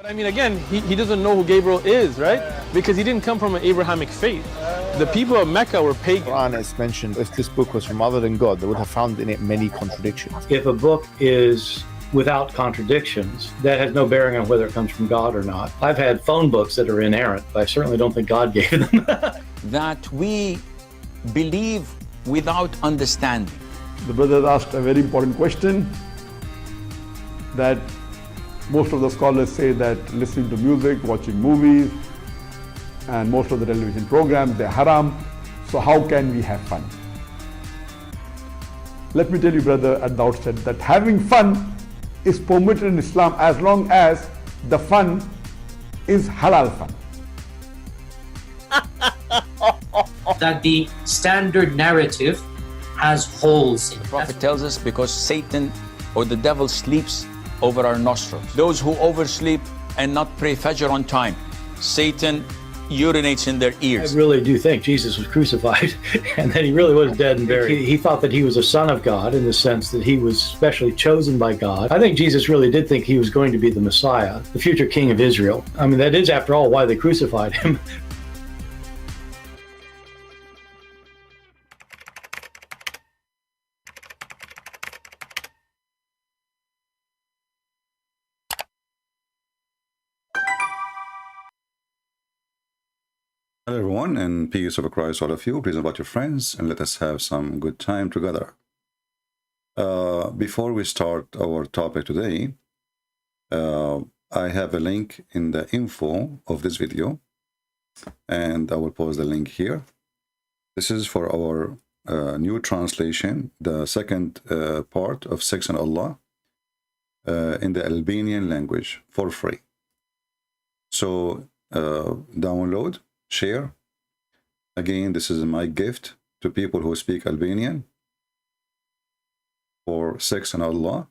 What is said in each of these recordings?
I mean, again, he doesn't know who Gabriel is, right? Because he didn't come from an Abrahamic faith. The people of Mecca were pagan. Quran is mentioned, if this book was from other than God, they would have found in it many contradictions. If a book is without contradictions, that has no bearing on whether it comes from God or not. I've had phone books that are inerrant, but I certainly don't think God gave them. That we believe without understanding. The brother asked a very important question, that most of the scholars say that listening to music, watching movies, and most of the television programs, they're haram. So how can we have fun? Let me tell you, brother, at the outset, that having fun is permitted in Islam as long as the fun is halal fun. That the standard narrative has holes in it. The Prophet tells us because Satan or the devil sleeps over our nostrils. Those who oversleep and not pray Fajr on time, Satan urinates in their ears. I really do think Jesus was crucified and that he really was dead and buried. He thought that he was a son of God in the sense that he was specially chosen by God. I think Jesus really did think he was going to be the Messiah, the future king of Israel. I mean, that is, after all, why they crucified him. Hello everyone, and peace of Christ all of you. Please invite your friends and let us have some good time together. Before we start our topic today, I have a link in the info of this video, and I will post the link here. This is for our new translation, the second part of Sex and Allah in the Albanian language for free. So download, share. Again, this is my gift to people who speak Albanian for Sex and Allah.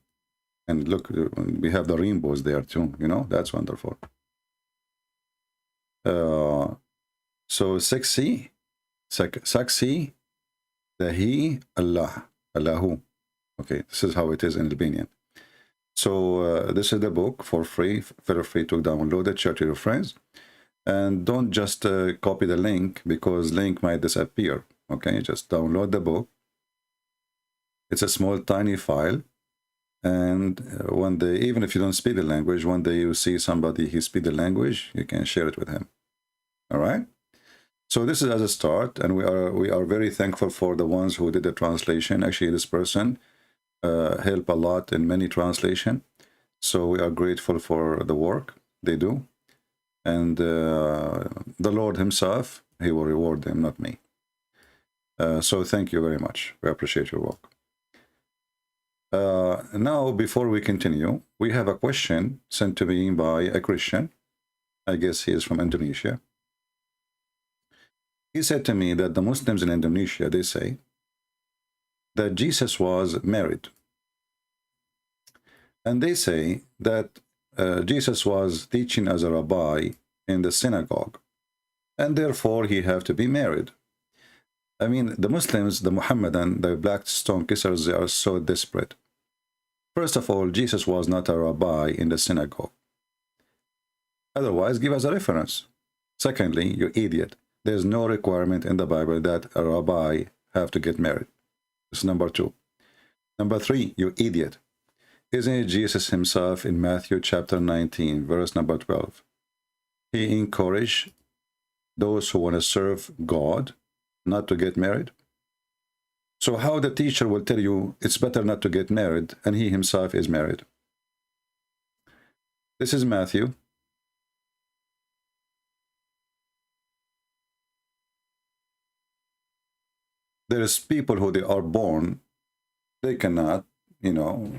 And look, we have the rainbows there too, you know, that's wonderful. So sexy, Dahi Allah, Allahu. Okay, this is how it is in Albanian. So this is the book for free. Feel free to download it, share to your friends. And don't just copy the link, because link might disappear. Okay, just download the book. It's a small, tiny file. And one day, even if you don't speak the language, one day you see somebody who speaks the language, you can share it with him. All right? So this is as a start, and we are very thankful for the ones who did the translation. Actually, this person helped a lot in many translation. So we are grateful for the work they do. And the Lord himself, he will reward them, not me. So thank you very much. We appreciate your work. Now, before we continue, we have a question sent to me by a Christian. I guess he is from Indonesia. He said to me that the Muslims in Indonesia, they say that Jesus was married. And they say that Jesus was teaching as a rabbi in the synagogue, and therefore he have to be married. I mean, the Muslims, the Muhammadan, the black stone kissers, they are so desperate. First of all, Jesus was not a rabbi in the synagogue. Otherwise, give us a reference. Secondly, you idiot, there's no requirement in the Bible that a rabbi have to get married. That's number two. Number three, you idiot. Isn't it Jesus himself in Matthew chapter 19, verse number 12? He encouraged those who want to serve God not to get married. So how the teacher will tell you it's better not to get married, and he himself is married? This is Matthew. There is people who they are born, they cannot, you know,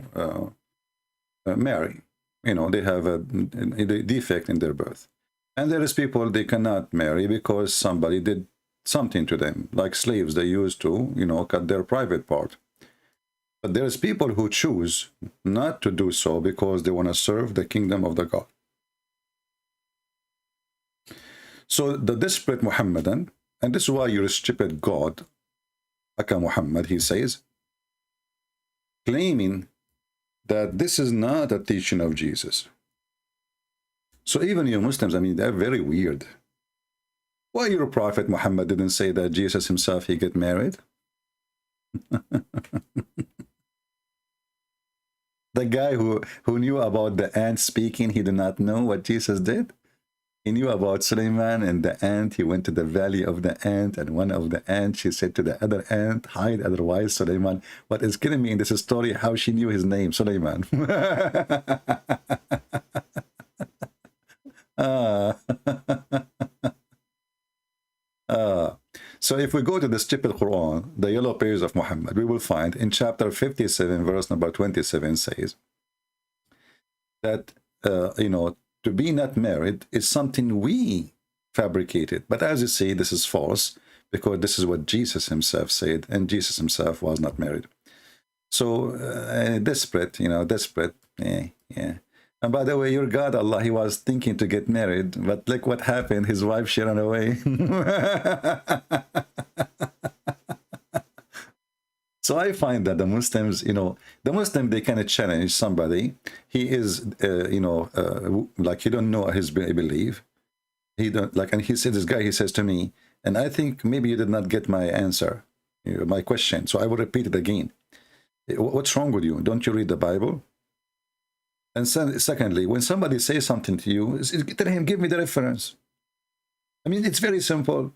marry. You know, they have a defect in their birth. And there is people they cannot marry because somebody did something to them, like slaves. They used to, you know, cut their private part. But there's people who choose not to do so because they want to serve the kingdom of the God. So the desperate Muhammadan, and this is why you're a stupid God, Aka Muhammad, he says, claiming that this is not a teaching of Jesus. So even you Muslims, I mean, they're very weird. Why your Prophet Muhammad didn't say that Jesus himself, he get married? The guy who knew about the ant speaking, he did not know what Jesus did. He knew about Suleiman and the ant. He went to the valley of the ant, and one of the ants, she said to the other ant, hide, otherwise Suleiman. What is killing me in this story, how she knew his name, Suleiman. So if we go to the stupid Quran, the yellow pages of Muhammad, we will find in chapter 57, verse number 27 says that, you know, to be not married is something we fabricated. But as you see, this is false, because this is what Jesus himself said, and Jesus himself was not married. So desperate, you know, desperate. Yeah. And by the way, your God, Allah, he was thinking to get married, but look what happened. His wife, she ran away. So I find that the Muslims, you know, the Muslim, they kind of challenge somebody. He is, you know, like he don't know his belief. He don't like, and he said, this guy, he says to me, and I think maybe you did not get my answer, you know, my question. So I will repeat it again. What's wrong with you? Don't you read the Bible? And secondly, when somebody says something to you, tell him, give me the reference. I mean, it's very simple.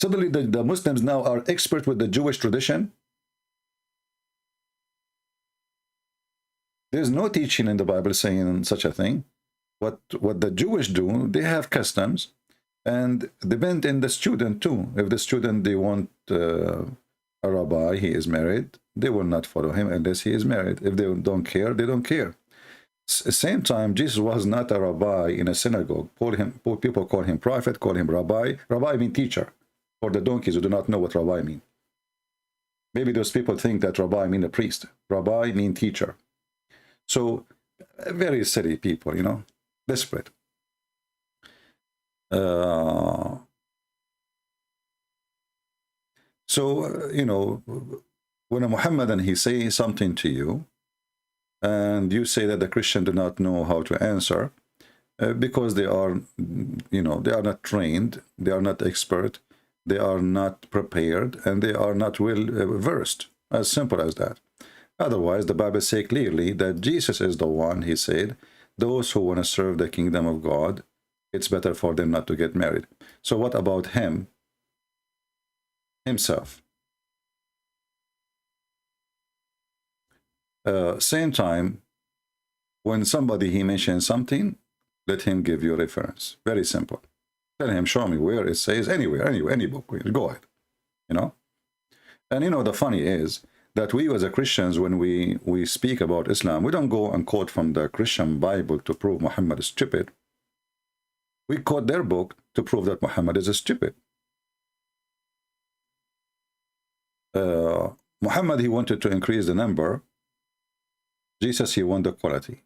Suddenly the Muslims now are expert with the Jewish tradition. There's no teaching in the Bible saying such a thing. What the Jewish do, they have customs, and depend in the student too. If the student, they want a rabbi, he is married, they will not follow him unless he is married. If they don't care, they don't care. Same time, Jesus was not a rabbi in a synagogue. People call him prophet, call him rabbi. Rabbi means teacher. For the donkeys who do not know what rabbi means. Maybe those people think that rabbi means a priest. Rabbi means teacher. So, very silly people, you know, desperate. You know, when a Muhammadan, he says something to you, and you say that the Christian do not know how to answer, because they are, you know, they are not trained, they are not expert, they are not prepared, and they are not well versed. As simple as that. Otherwise, the Bible says clearly that Jesus is the one, he said, those who want to serve the kingdom of God, it's better for them not to get married. So what about him, himself? Same time, when somebody, he mentions something, let him give you a reference. Very simple. Tell him, show me where it says, anywhere, any book, go ahead, you know. And you know, the funny is that we as a Christians, when we speak about Islam, we don't go and quote from the Christian Bible to prove Muhammad is stupid. We quote their book to prove that Muhammad is stupid. Muhammad, he wanted to increase the number. Jesus, he wanted quality.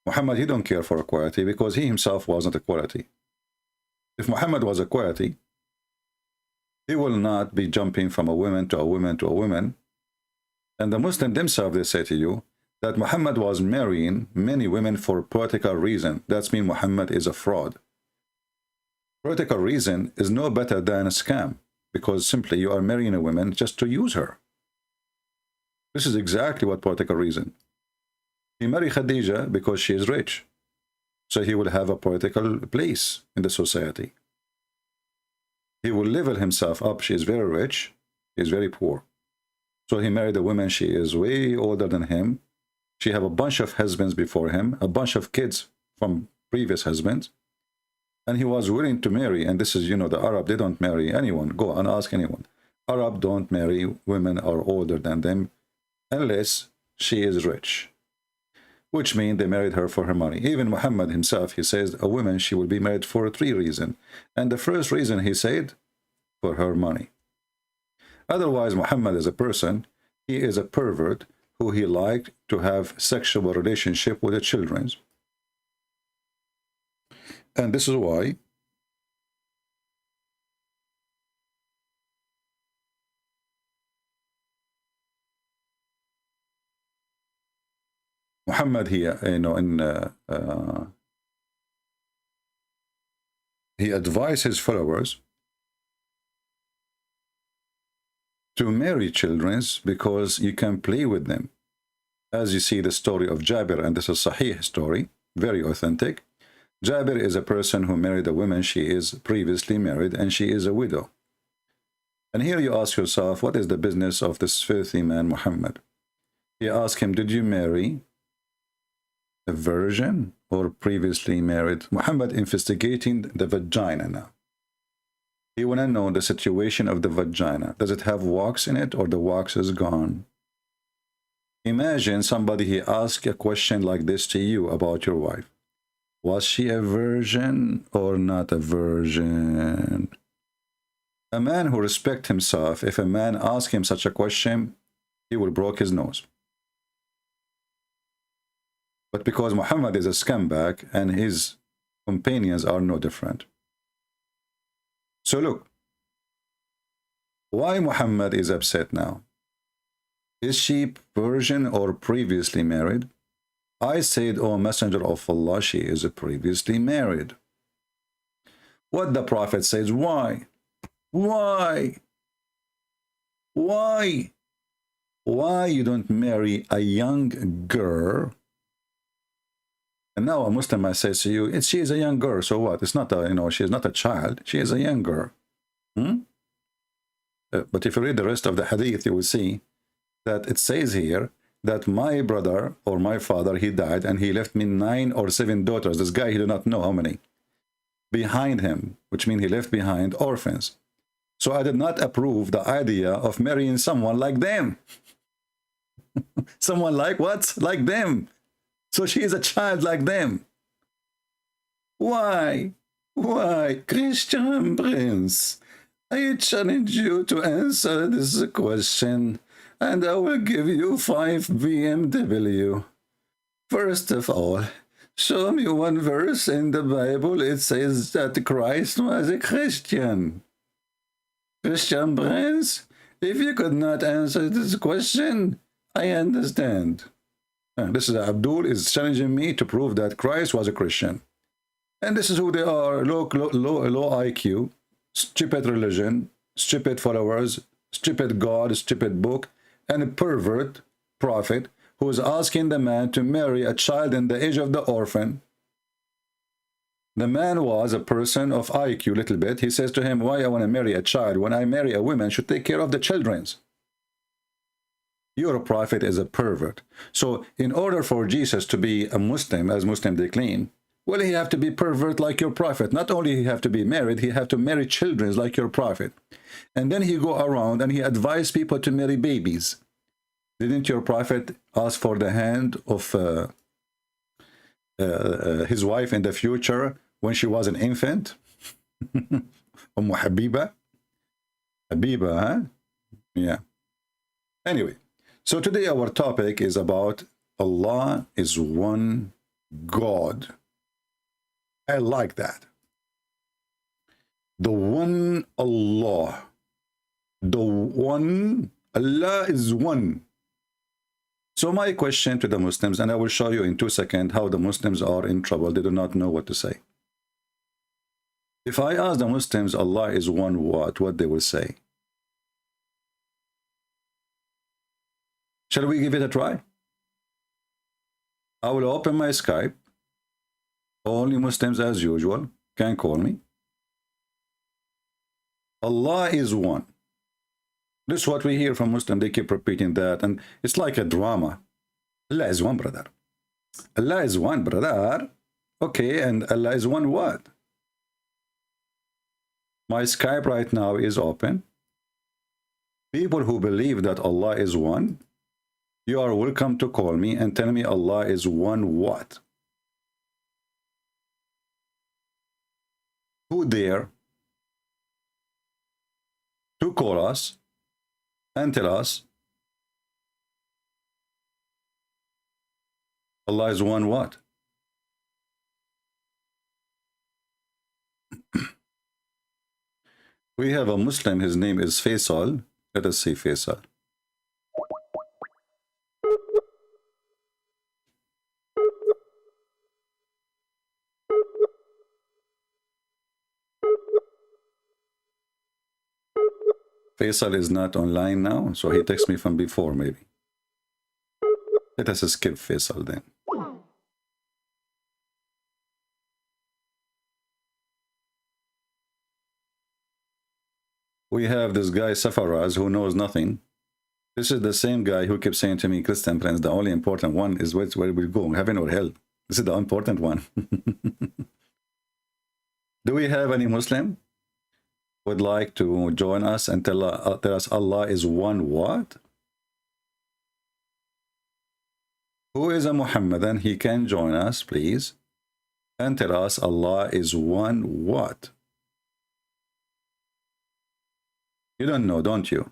Muhammad, he don't care for equality because he himself wasn't equality. If Muhammad was equality, he will not be jumping from a woman to a woman to a woman. And the Muslims themselves, they say to you that Muhammad was marrying many women for political reason. That means Muhammad is a fraud. Political reason is no better than a scam, because simply you are marrying a woman just to use her. This is exactly what political reason. He married Khadija because she is rich. So he will have a political place in the society. He will level himself up. She is very rich. He is very poor. So he married a woman. She is way older than him. She have a bunch of husbands before him, a bunch of kids from previous husbands. And he was willing to marry. And this is, you know, the Arab, they don't marry anyone. Go and ask anyone. Arab don't marry women are older than them unless she is rich. Which means they married her for her money. Even Muhammad himself, he says a woman, she will be married for 3 reasons. And the first reason, he said, for her money. Otherwise, Muhammad is a person, he is a pervert who he liked to have sexual relationship with the children. And this is why Muhammad here, he advised his followers to marry children because you can play with them. As you see the story of Jabir, and this is a Sahih story, very authentic. Jabir is a person who married a woman. She is previously married and she is a widow. And here you ask yourself, what is the business of this filthy man Muhammad? He asked him, did you marry a virgin or previously married? Muhammad investigating the vagina now. He want to know the situation of the vagina. Does it have wax in it or the wax is gone? Imagine somebody, he asked a question like this to you about your wife. Was she a virgin or not a virgin? A man who respects himself, if a man asks him such a question, he will break his nose. But because Muhammad is a scumbag and his companions are no different. So look, why Muhammad is upset now? Is she virgin or previously married? I said, O Messenger of Allah, she is previously married. What the Prophet says, why? Why? Why? Why you don't marry a young girl? And now a Muslim might say to you, she is a young girl, so what? It's not a, she is not a child, she is a young girl. But if you read the rest of the hadith, you will see that it says here that my brother or my father, he died and he left me 9 or 7 daughters. This guy, he did not know how many, behind him, which means he left behind orphans. So I did not approve the idea of marrying someone like them. Someone like what? Like them. So she is a child like them. Why? Why? Christian Prince, I challenge you to answer this question, and I will give you 5 BMW. First of all, show me one verse in the Bible it says that Christ was a Christian. Christian Prince, if you could not answer this question, I understand. This is Abdul is challenging me to prove that Christ was a Christian. And this is who they are, low IQ, stupid religion, stupid followers, stupid God, stupid book, and a pervert prophet who is asking the man to marry a child in the age of the orphan. The man was a person of IQ, little bit. He says to him, why I want to marry a child when I marry a woman should take care of the children's. Your prophet is a pervert. So in order for Jesus to be a Muslim, as Muslim they claim, well, he have to be pervert like your prophet. Not only he have to be married, he have to marry children like your prophet. And then he go around and he advise people to marry babies. Didn't your prophet ask for the hand of his wife in the future when she was an infant? Habiba? Habiba, huh? Yeah. Anyway, so today our topic is about Allah is one God. I like that. The one Allah. The one, Allah is one. So my question to the Muslims, and I will show you in 2 seconds how the Muslims are in trouble. They do not know what to say. If I ask the Muslims, Allah is one what they will say? Shall we give it a try? I will open my Skype. Only Muslims as usual can call me. Allah is one. This is what we hear from Muslims. They keep repeating that, and it's like a drama. Allah is one, brother. Allah is one, brother. Okay, and Allah is one what? My Skype right now is open. People who believe that Allah is one, you are welcome to call me and tell me Allah is one what? Who dare to call us and tell us Allah is one what? We have a Muslim, his name is Faisal. Let us see Faisal. Faisal is not online now, so he texted me from before, maybe. Let us skip Faisal then. We have this guy, Safaraz, who knows nothing. This is the same guy who kept saying to me, Christian Prince, the only important one is where we go, heaven or hell. This is the important one. Do we have any Muslim would like to join us and tell us Allah is one what? Who is a Muhammadan? He can join us, please, and tell us Allah is one what? You don't know, don't you?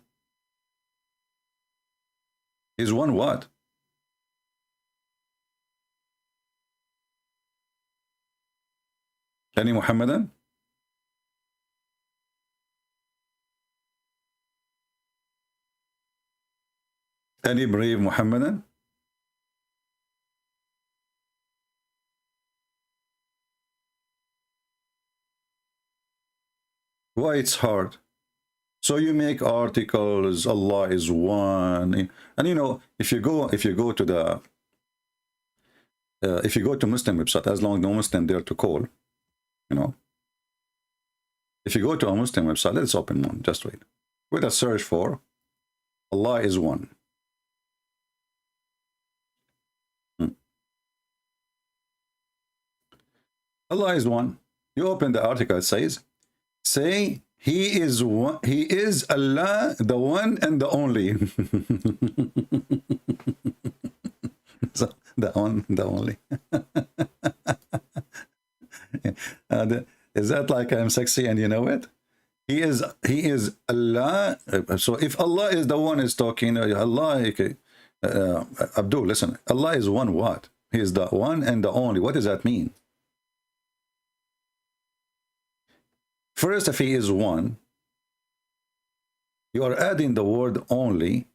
Is one what? Any Muhammadan? Any brave Muhammadan? Why it's hard? So you make articles, Allah is one, and you know, if you go to the if you go to Muslim website, as long as no Muslim there to call, you know, if you go to a Muslim website, let's open one, just wait, with a search for Allah is one. Allah is one. You open the article, it says, say He is one, He is Allah, the one and the only. So, the only. Is that like I'm sexy and you know it? He is Allah. So if Allah is the one is talking, Allah, okay. Abdul, listen, Allah is one what? He is the one and the only. What does that mean? First, if he is one, you are adding the word only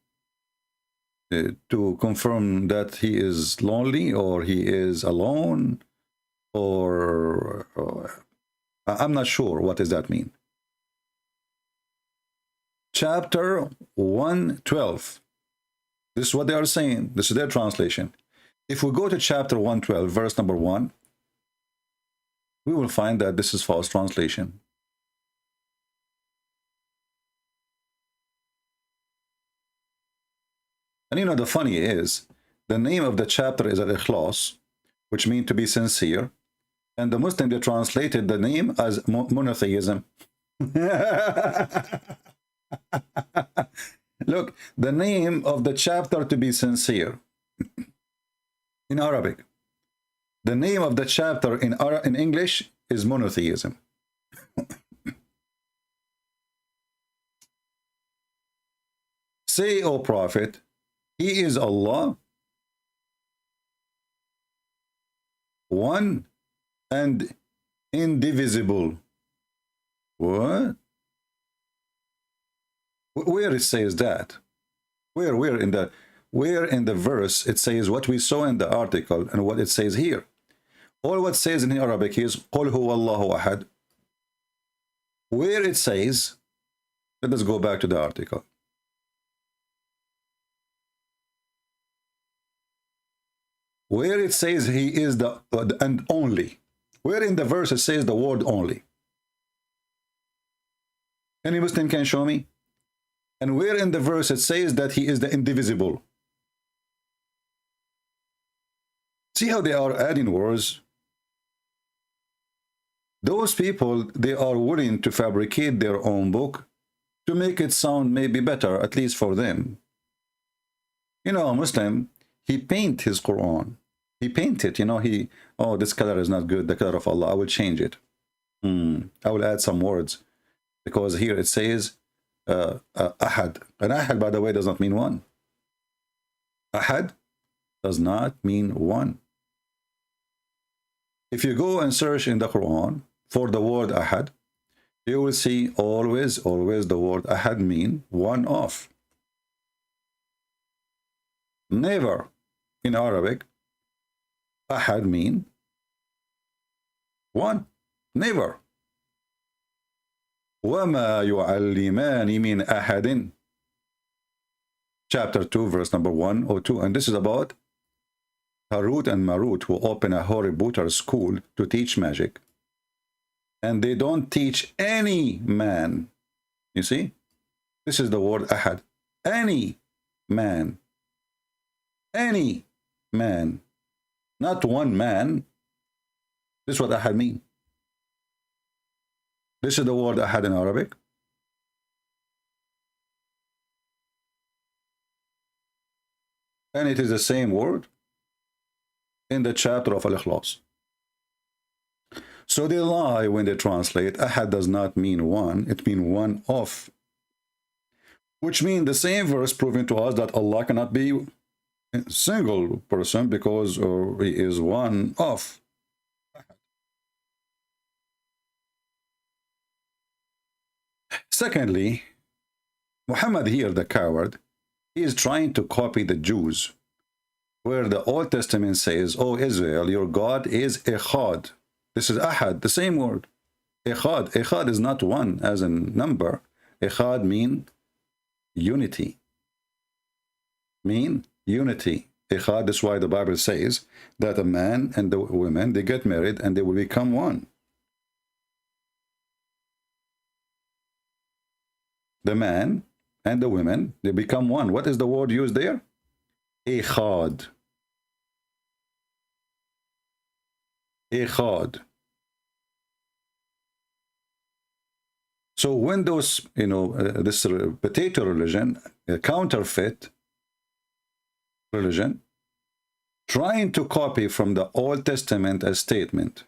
to confirm that he is lonely or he is alone, or I'm not sure what does that mean. Chapter 112. This is what they are saying. This is their translation. If we go to chapter 112, verse number 1, we will find that this is false translation. And you know, the funny is, the name of the chapter is Al-Ikhlas, which means to be sincere. And the Muslim, they translated the name as monotheism. Look, the name of the chapter to be sincere in Arabic. The name of the chapter in English is monotheism. Say, O Prophet, He is Allah, one and indivisible. What? Where it says that? Where in the verse it says what we saw in the article and what it says here? All what says in Arabic is قُلْ هُوَ اللَّهُ أَحَدٌ. Where it says, let us go back to the article. Where it says he is the and only. Where in the verse it says the word only? Any Muslim can show me? And where in the verse it says that he is the indivisible? See how they are adding words? Those people, they are willing to fabricate their own book to make it sound maybe better, at least for them. You know, a Muslim, he paint his Quran. He paint it, you know, oh, this color is not good, the color of Allah, I will change it. I will add some words. Because here it says, Ahad. And Ahad, by the way, does not mean one. Ahad does not mean one. If you go and search in the Quran for the word Ahad, you will see always the word Ahad mean one of. Never in Arabic Ahad mean one. Never. وَمَا يُعَلِّمَانِ مِنْ أَحَدٍ. Chapter 2, verse number 102. And this is about Harut and Marut, who open a Hoributar school to teach magic. And they don't teach any man. You see? This is the word ahad. Any man. Any man. Not one man. This is what ahad means. This is the word ahad in Arabic. And it is the same word in the chapter of Al-Ikhlas. So they lie when they translate. Ahad does not mean one, it means one of. Which means the same verse proving to us that Allah cannot be a single person because he is one of. Secondly, Muhammad here, the coward, he is trying to copy the Jews, where the Old Testament says, "O Israel, your God is Echad." This is Ahad, the same word. Echad. Echad is not one as a number. Echad mean unity. Mean unity. Echad, that's why the Bible says that a man and the woman, they get married and they will become one. The man and the women, they become one. What is the word used there? Echad. Echad. So when those, this potato religion, counterfeit religion, trying to copy from the Old Testament a statement,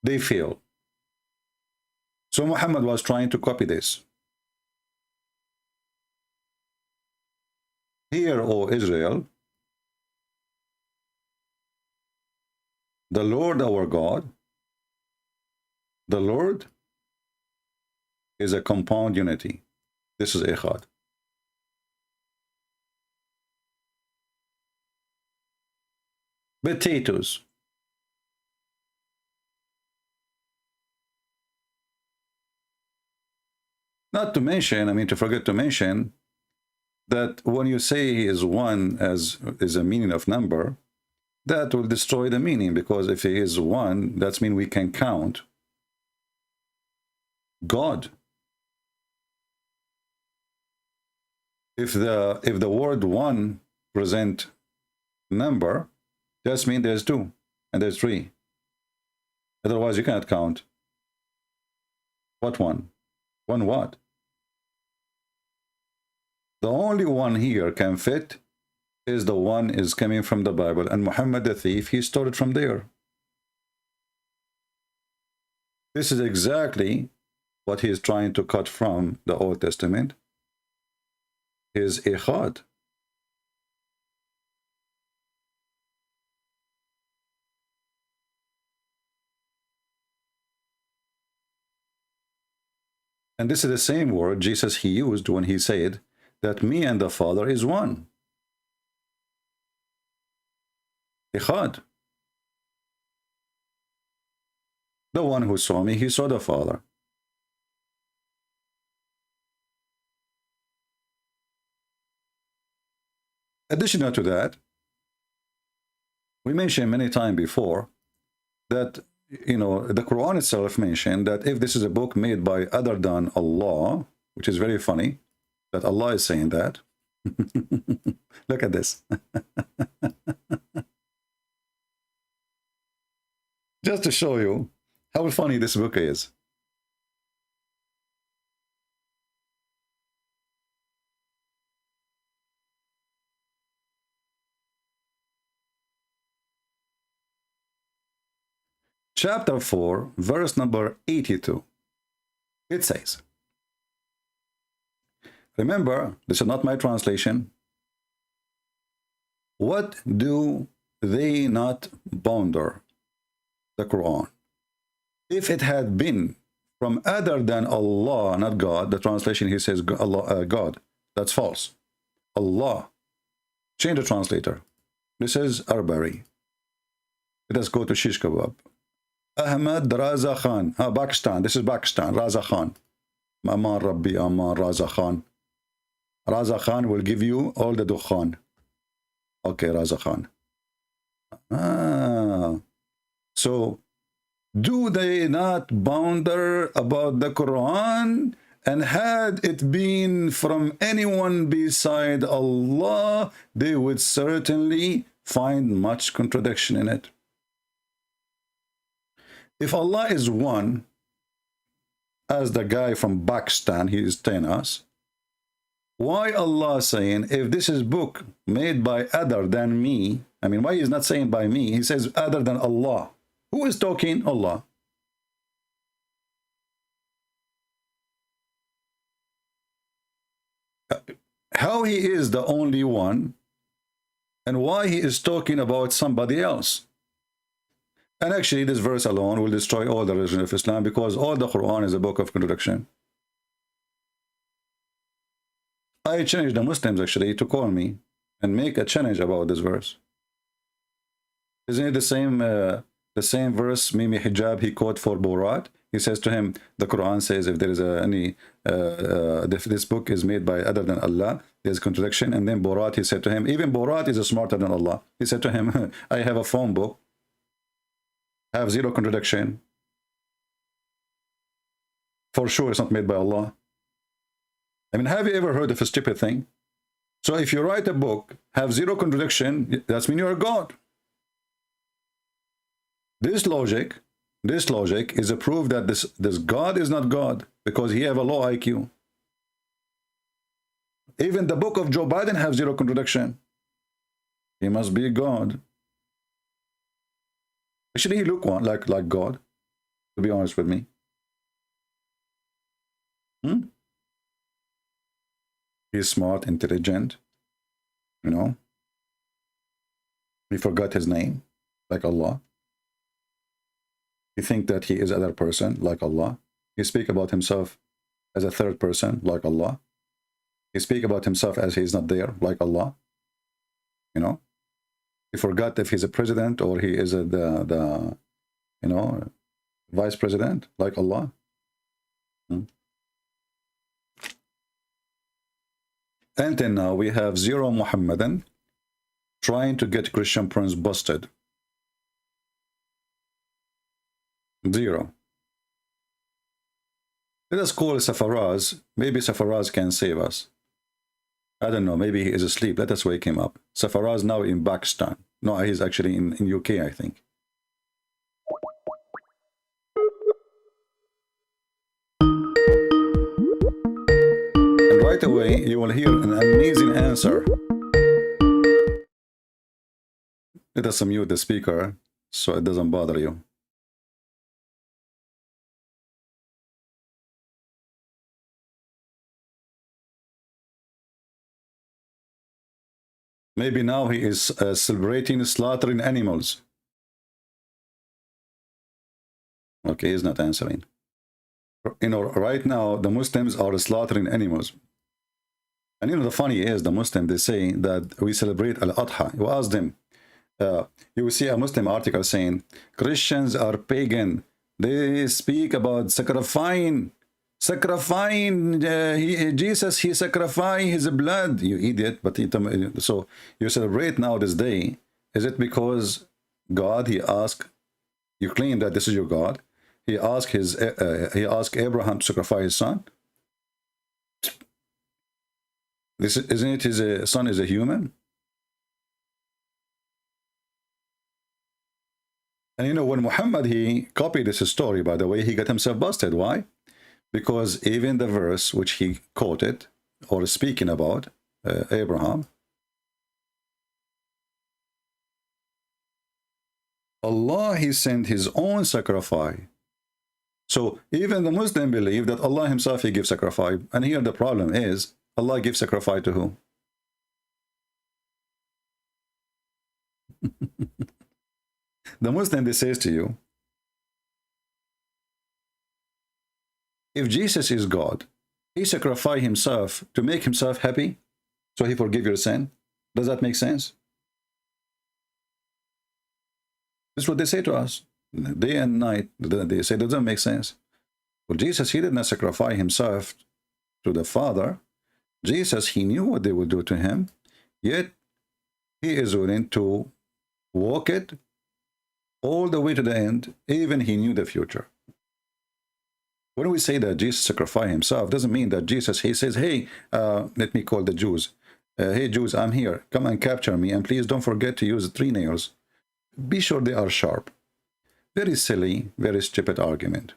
they fail. So Muhammad was trying to copy this. Hear, O Israel, the Lord our God, the Lord is a compound unity. This is Echad. Potatoes. Not to mention, to forget to mention that when you say he is one as is a meaning of number, that will destroy the meaning, because if he is one, that means we can count God. If the word one present number, just means there's two and there's three. Otherwise you cannot count. What one? One what? The only one here can fit is the one is coming from the Bible, and Muhammad the thief, he stole it from there. This is exactly what he is trying to cut from the Old Testament, is Echad. And this is the same word Jesus he used when he said that me and the Father is one. Echad. The one who saw me, he saw the Father. Additional to that, we mentioned many times before that, the Quran itself mentioned that if this is a book made by other than Allah, which is very funny that Allah is saying that. Look at this. Just to show you how funny this book is. Chapter 4, verse number 82. It says, remember, this is not my translation. What do they not ponder? The Quran. If it had been from other than Allah, not God, the translation here says Allah, God. That's false. Allah. Change the translator. This is Arbari. Let us go to Shish Kebab. Ahmad Raza Khan. Pakistan. This is Pakistan. Raza Khan. Aman Rabbi, Aman Raza Khan. Raza Khan will give you all the dukhan. Okay, Raza Khan. So, do they not ponder about the Quran? And had it been from anyone beside Allah, they would certainly find much contradiction in it. If Allah is one, as the guy from Pakistan, he is telling us, why Allah saying, if this is book made by other than me, I mean, why he's not saying by me? He says other than Allah. Who is talking? Allah. How he is the only one, and why he is talking about somebody else. And actually, this verse alone will destroy all the religion of Islam, because all the Quran is a book of contradiction. I challenge the Muslims actually to call me and make a challenge about this verse. Isn't it the same verse, Mimi Hijab, he quote for Borat? He says to him, the Quran says if there is if this book is made by other than Allah, there's contradiction. And then Borat, he said to him, even Borat is smarter than Allah. He said to him, I have a phone book, have zero contradiction. For sure it's not made by Allah. I mean, have you ever heard of a stupid thing? So if you write a book, have zero contradiction, that's mean you're God. This logic is a proof that this God is not God, because he have a low IQ. Even the book of Joe Biden have zero contradiction. He must be God. Actually, he look one like God, to be honest with me. He's smart, intelligent, you know. He forgot his name, like Allah. He think that he is another person, like Allah. He speak about himself as a third person, like Allah. He speak about himself as he's not there, like Allah. You know. He forgot if he's a president or he is the vice president, like Allah. Until now, we have zero Muhammadan trying to get Christian prince busted. Zero. Let us call Safaraz. Maybe Safaraz can save us. I don't know. Maybe he is asleep. Let us wake him up. Safaraz now in Pakistan. No, he's actually in UK, I think. And right away, you will hear an amazing answer. Let us mute the speaker so it doesn't bother you. Maybe now he is celebrating slaughtering animals. Okay, he's not answering. You know, right now, the Muslims are slaughtering animals. And you know, the funny is, the Muslims, they say that we celebrate Al-Adha. You ask them, you will see a Muslim article saying, Christians are pagan. They speak about sacrificing. Jesus, he sacrificed his blood, you idiot. But so you celebrate now this day. Is it because God, he asked, you claim that this is your God, he asked Abraham to sacrifice his son? Isn't it his son is a human? And you know, when Muhammad, he copied this story, by the way, he got himself busted. Why? Because even the verse which he quoted, or speaking about Abraham, Allah, he sent his own sacrifice. So even the Muslim believe that Allah himself, he gives sacrifice. And here the problem is, Allah gives sacrifice to who? The Muslim, they says to you, if Jesus is God, he sacrificed himself to make himself happy, so he forgive your sin. Does that make sense? This is what they say to us. day and night. They say, doesn't make sense. Well, Jesus, he did not sacrifice himself to the Father. Jesus, he knew what they would do to him, yet he is willing to walk it all the way to the end. Even he knew the future. When we say that Jesus sacrificed himself, doesn't mean that Jesus, he says, hey, let me call the Jews. Hey, Jews, I'm here. Come and capture me. And please don't forget to use 3 nails. Be sure they are sharp. Very silly, very stupid argument.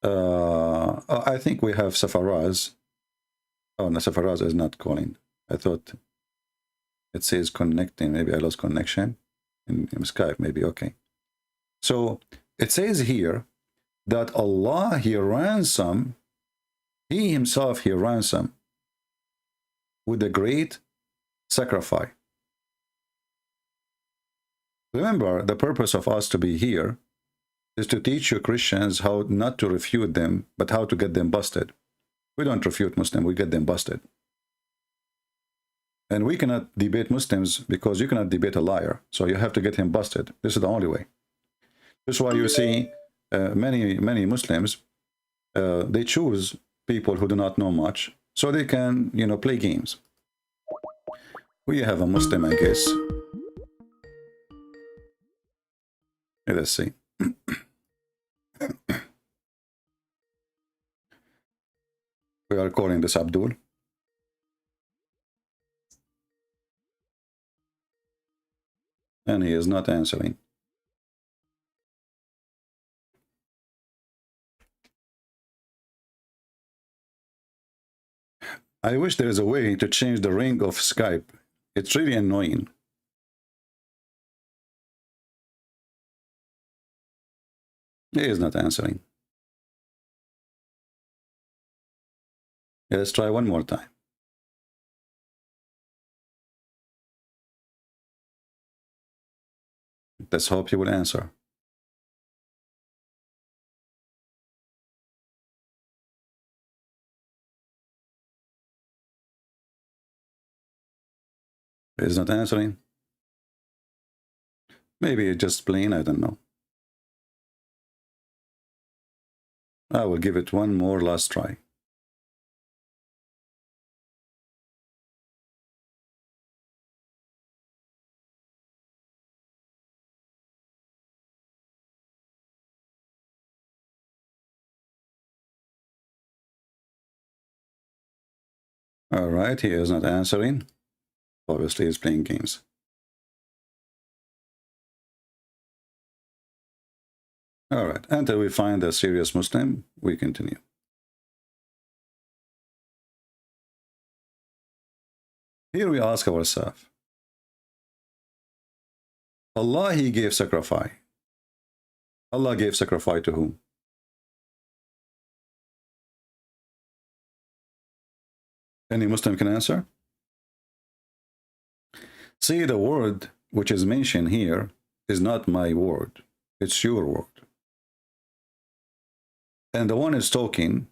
I think we have Safaraz. Oh, no, Safaraz is not calling. I thought it says connecting. Maybe I lost connection in Skype. Maybe, okay. So it says here that Allah, he ransom, he himself, he ransom with a great sacrifice. Remember, the purpose of us to be here is to teach you Christians how not to refute them, but how to get them busted. We don't refute Muslims, we get them busted. And we cannot debate Muslims because you cannot debate a liar. So you have to get him busted. This is the only way. This is why you see many Muslims, they choose people who do not know much, so they can, you know, play games. We have a Muslim, I guess. Let's see. We are calling this Abdul. And he is not answering. I wish there is a way to change the ring of Skype. It's really annoying. He is not answering. Let's try one more time. Let's hope he will answer. He's not answering. Maybe it's just plain, I don't know. I will give it one more last try. All right, he is not answering. Obviously, he's playing games. All right, until we find a serious Muslim, we continue. Here we ask ourselves, Allah, he gave sacrifice. Allah gave sacrifice to whom? Any Muslim can answer? See, the word which is mentioned here is not my word. It's your word. And the one is talking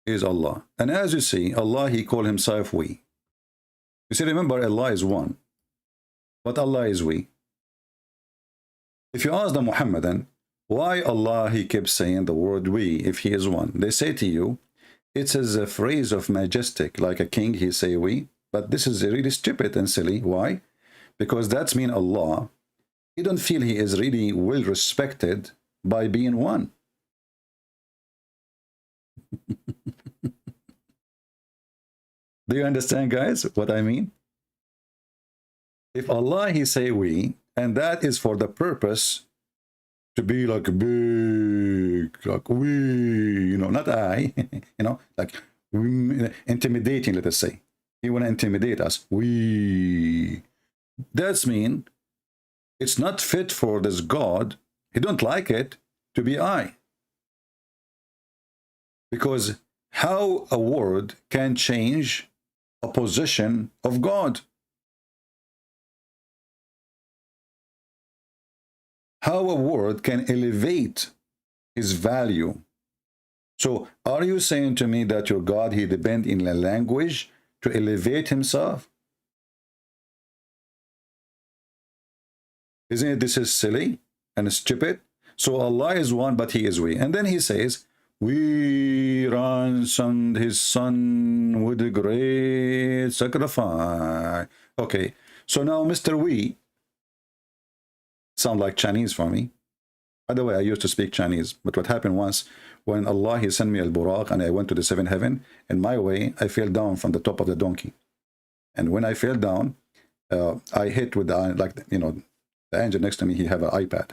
is Allah. And as you see, Allah, he called himself we. You see, remember, Allah is one. But Allah is we. If you ask the Muhammadan, why Allah, he kept saying the word we if he is one? They say to you, it's as a phrase of majestic, like a king, he say we. But this is really stupid and silly. Why? Because that's mean Allah, he don't feel he is really well respected by being one. Do you understand, guys, what I mean? If Allah, he say we, and that is for the purpose to be like big, like we, you know, not I, you know, like we, intimidating, let us say. He want to intimidate us. We. That's mean it's not fit for this God. He don't like it to be I. Because how a word can change a position of God? How a word can elevate his value? So are you saying to me that your God, he depends in a language to elevate himself? Isn't it this is silly and stupid? So Allah is one, but he is we. And then he says, we ransomed his son with a great sacrifice. Okay, so now Mr. We sound like Chinese for me. By the way, I used to speak Chinese, but what happened once, when Allah, he sent me al-Buraq and I went to the seventh heaven, in my way, I fell down from the top of the donkey. And when I fell down, I hit with the, like, you know, the angel next to me, he have an iPad.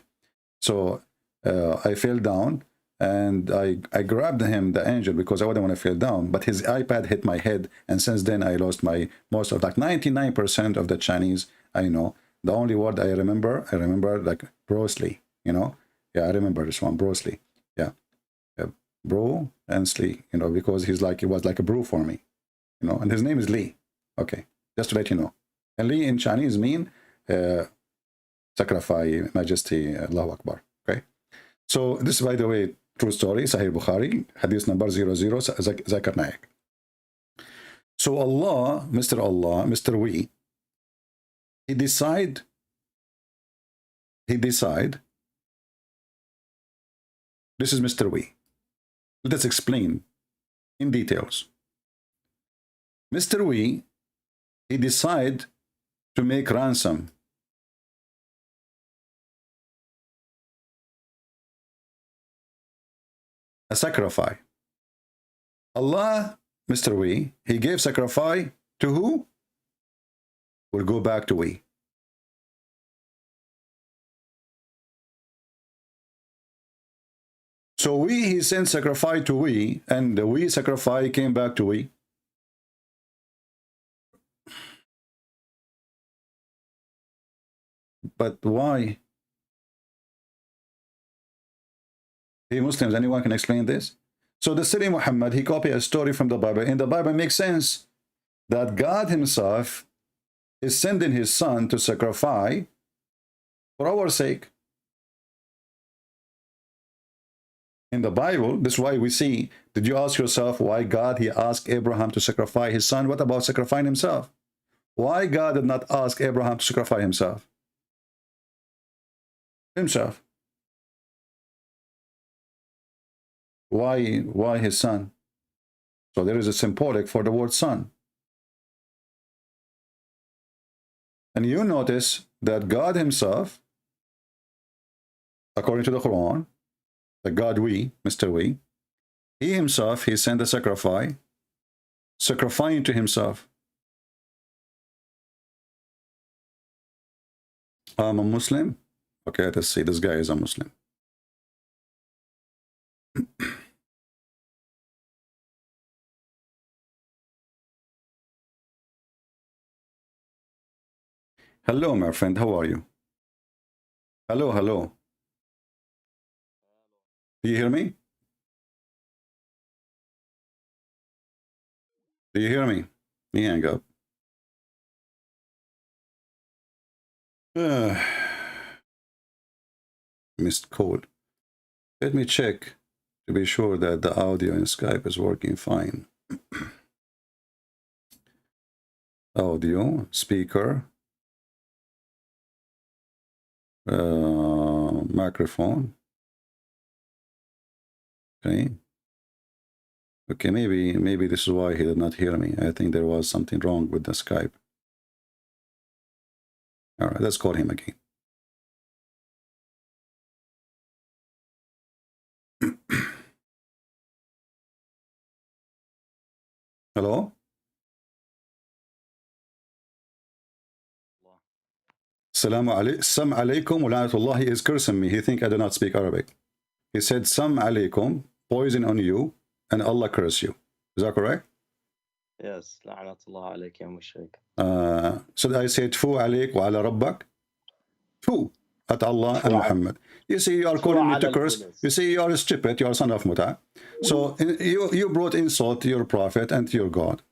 So I fell down and I grabbed him, the angel, because I wouldn't want to fall down, but his iPad hit my head. And since then I lost my, most of, like 99% of the Chinese I know. The only word I remember like Bruce Lee, you know? Yeah, I remember this one, Bruce Lee. Yeah. Bro and Lee, you know, because he's like, he was like a bro for me, you know, and his name is Lee. Okay, just to let you know. And Lee in Chinese mean sacrifice, majesty, Allahu Akbar. Okay. So this, by the way, true story, Sahih Bukhari, hadith number 00, Zakir Naik. So Allah, Mr. We, he decide, this is Mr. We. Let us explain in details. Mr. We, he decide to make ransom. A sacrifice. Allah, Mr. We, he gave sacrifice to who? We'll go back to we. So we, he sent sacrifice to we, and the we sacrifice came back to we. But why? Hey Muslims, anyone can explain this? So the silly Muhammad, he copied a story from the Bible. In the Bible makes sense that God himself is sending his son to sacrifice for our sake. In the Bible, this is why we see, did you ask yourself why God, he asked Abraham to sacrifice his son? What about sacrificing himself? Why God did not ask Abraham to sacrifice himself? Why his son? So there is a symbolic for the word son. And you notice that God himself, according to the Quran, the God we, Mr. We, he himself, he sent a sacrifice, sacrificing to himself. I'm a Muslim. Okay, let's see, this guy is a Muslim. Hello, my friend, how are you? Hello, hello. Do you hear me? Do you hear me? Let me hang up. Missed call. Let me check to be sure that the audio in Skype is working fine. Audio, speaker, microphone. Okay, maybe this is why he did not hear me. I think there was something wrong with the Skype. All right, let's call him again. Hello? Salaam alaikum wa la'natullah. He is cursing me. He think I do not speak Arabic. He said, Sam alaikum, poison on you, and Allah curse you. Is that correct? Yes. La'natullah alayk ya mushrik. So I said, Tfu alayk wa ala rabbak. Tfu at Allah and Muhammad. You see, you are calling me to curse. You see, you are stupid. You are son of Mutha. So you brought insult to your prophet and to your God.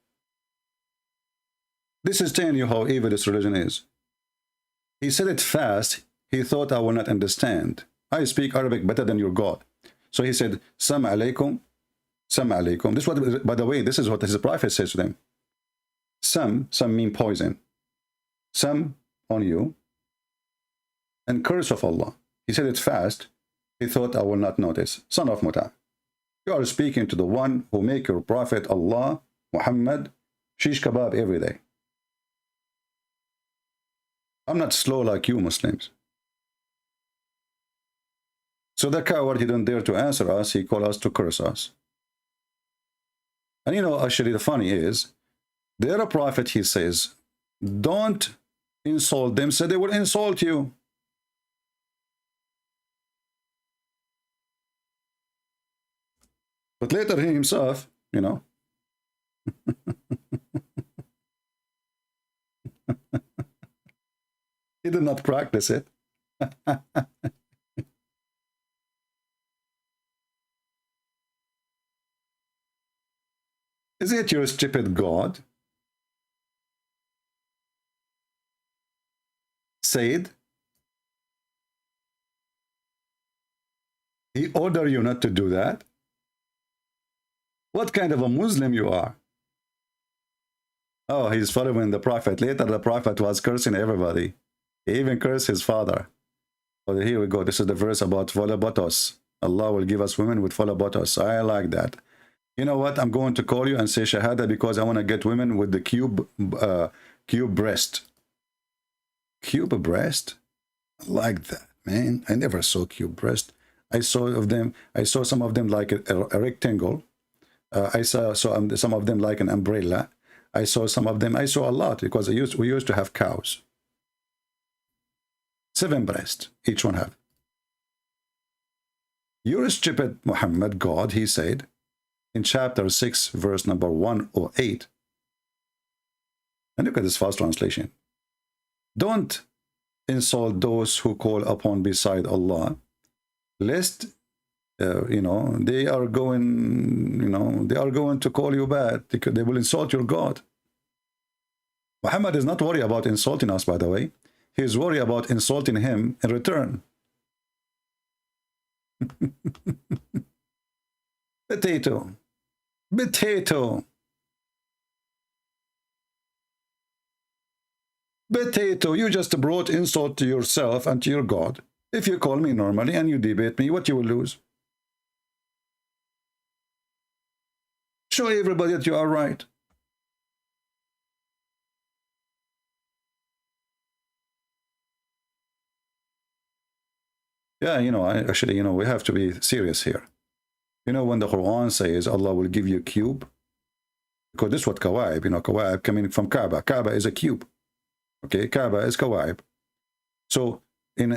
This is telling you how evil this religion is. He said it fast. He thought I will not understand. I speak Arabic better than your God. So he said, Sam alaikum, Sam alaikum. This is what, by the way, this is what his prophet says to them. Sam mean poison. Sam on you. and curse of Allah. He said it fast. He thought I will not notice. Son of Mutha, you are speaking to the one who make your prophet Allah, Muhammad, shish kebab every day. I'm not slow like you Muslims. So the coward, he didn't dare to answer us. He called us to curse us. And you know, actually the funny is, their prophet, he says, don't insult them, so they will insult you. But later he himself, you know, he did not practice it. Is it your stupid God? Said he ordered you not to do that? What kind of a Muslim you are? Oh, he's following the Prophet. Later the Prophet was cursing everybody. He even cursed his father. Oh, here we go. This is the verse about volabotos. Allah will give us women with volabotos. I like that. You know what? I'm going to call you and say Shahada because I want to get women with the cube breast. Cube breast? I like that, man. I never saw cube breast. I saw some of them like a rectangle. I saw some of them like an umbrella. I saw some of them. I saw a lot because we used to have cows. 7 breasts, each one have. You're stupid, Muhammad, God, he said in chapter 6, verse number 108. And look at this fast translation. Don't insult those who call upon beside Allah, lest they are going to call you bad. They will insult your God. Muhammad is not worried about insulting us, by the way. He is worried about insulting him in return. Potato. Potato. Potato. You just brought insult to yourself and to your God. If you call me normally and you debate me, what you will lose? Show everybody that you are right. Yeah, we have to be serious here. You know, when the Quran says Allah will give you a cube, because this is what Kawaib, Kawaib coming from Kaaba. Kaaba is a cube. Okay, Kaaba is Kawaib. So in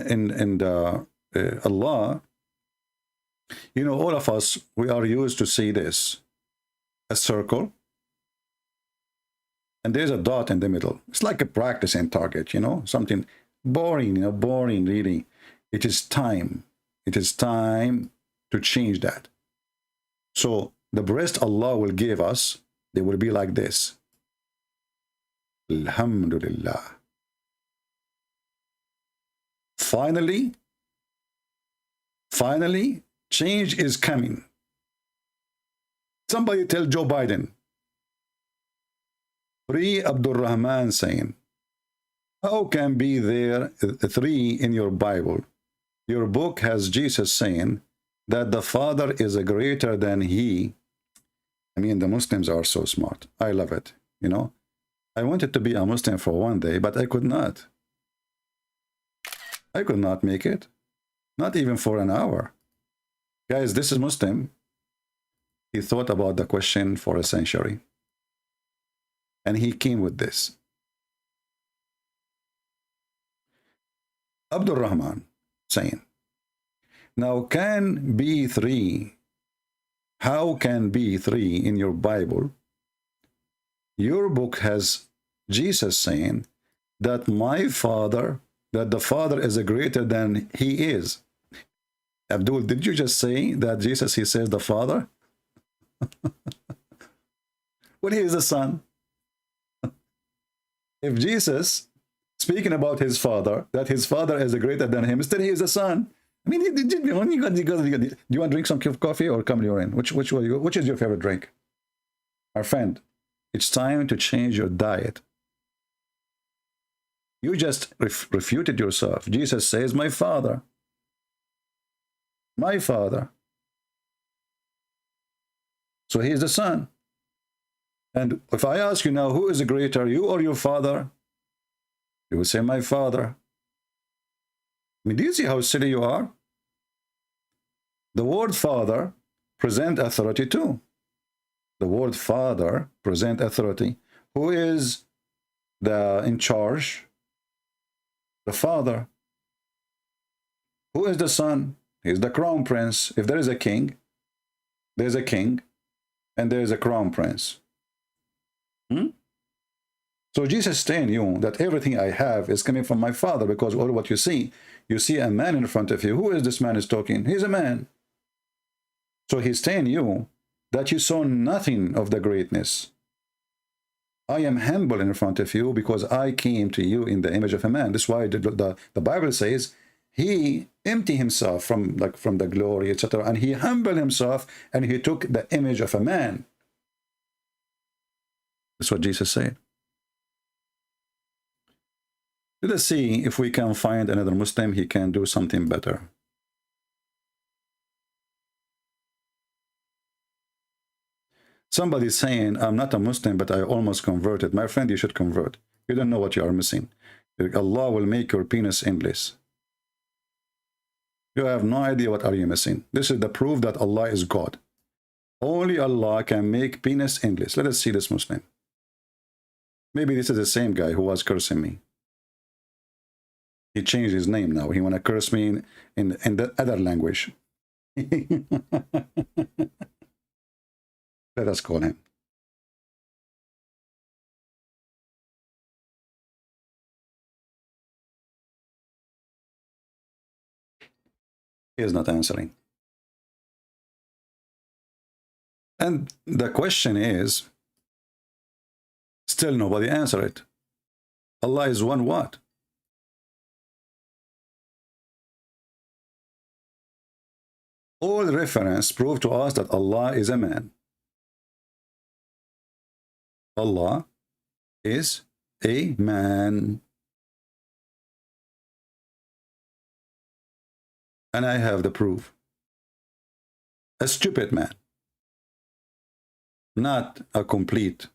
Allah, all of us, we are used to see this. A circle, and there's a dot in the middle. It's like a practicing target, something boring, boring reading. It is time. It is time to change that. So the breast Allah will give us, they will be like this. Alhamdulillah. Finally, change is coming. Somebody tell Joe Biden. Free Abdul Rahman saying, how can be there 3 in your Bible? Your book has Jesus saying that the Father is greater than he. I mean, the Muslims are so smart. I love it. I wanted to be a Muslim for one day, but I could not. I could not make it. Not even for an hour. Guys, this is Muslim. He thought about the question for a century. And he came with this. Abdul Rahman saying, now can be 3? How can be 3 in your Bible? Your book has Jesus saying that the Father is greater than he is. Abdul, did you just say that Jesus, he says the Father? Well, he is the Son. If Jesus, speaking about his Father, that his Father is greater than him, still he is the Son. I mean, do you want to drink some coffee or come urine? Which is your favorite drink? Our friend, it's time to change your diet. You just refuted yourself. Jesus says, my Father. My Father. So he is the Son. And if I ask you now, who is greater, you or your Father? You will say, my Father. I mean, do you see how silly you are? The word Father present authority too. The word Father present authority. Who is in charge? The Father. Who is the Son? He is the crown prince. If there is a king, there's a king, and there is a crown prince. So Jesus is telling you that everything I have is coming from my Father, because all what you see a man in front of you. Who is this man is talking? He's a man. So he's telling you that you saw nothing of the greatness. I am humble in front of you because I came to you in the image of a man. That's why the Bible says he emptied himself from the glory, etc. And he humbled himself and he took the image of a man. That's what Jesus said. Let us see if we can find another Muslim, he can do something better. Somebody saying, I'm not a Muslim, but I almost converted. My friend, you should convert. You don't know what you are missing. Allah will make your penis endless. You have no idea what are you missing. This is the proof that Allah is God. Only Allah can make penis endless. Let us see this Muslim. Maybe this is the same guy who was cursing me. He changed his name now. He want to curse me in the other language. Let us call him. He is not answering. And the question is, still nobody answered it. Allah is one what? All reference prove to us that Allah is a man. Allah is a man. And I have the proof. A stupid man. Not a complete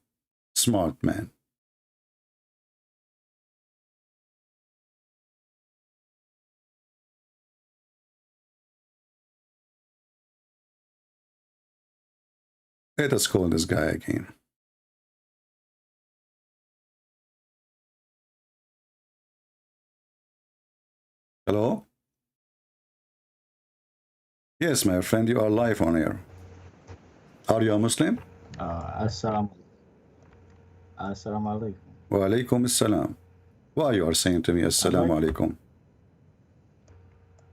smart man. Let us call this guy again. Hello? Yes, my friend, you are live on air. Are you a Muslim? Assalamu alaikum. Wa alaikum assalam. Why you are saying to me assalamu alaikum?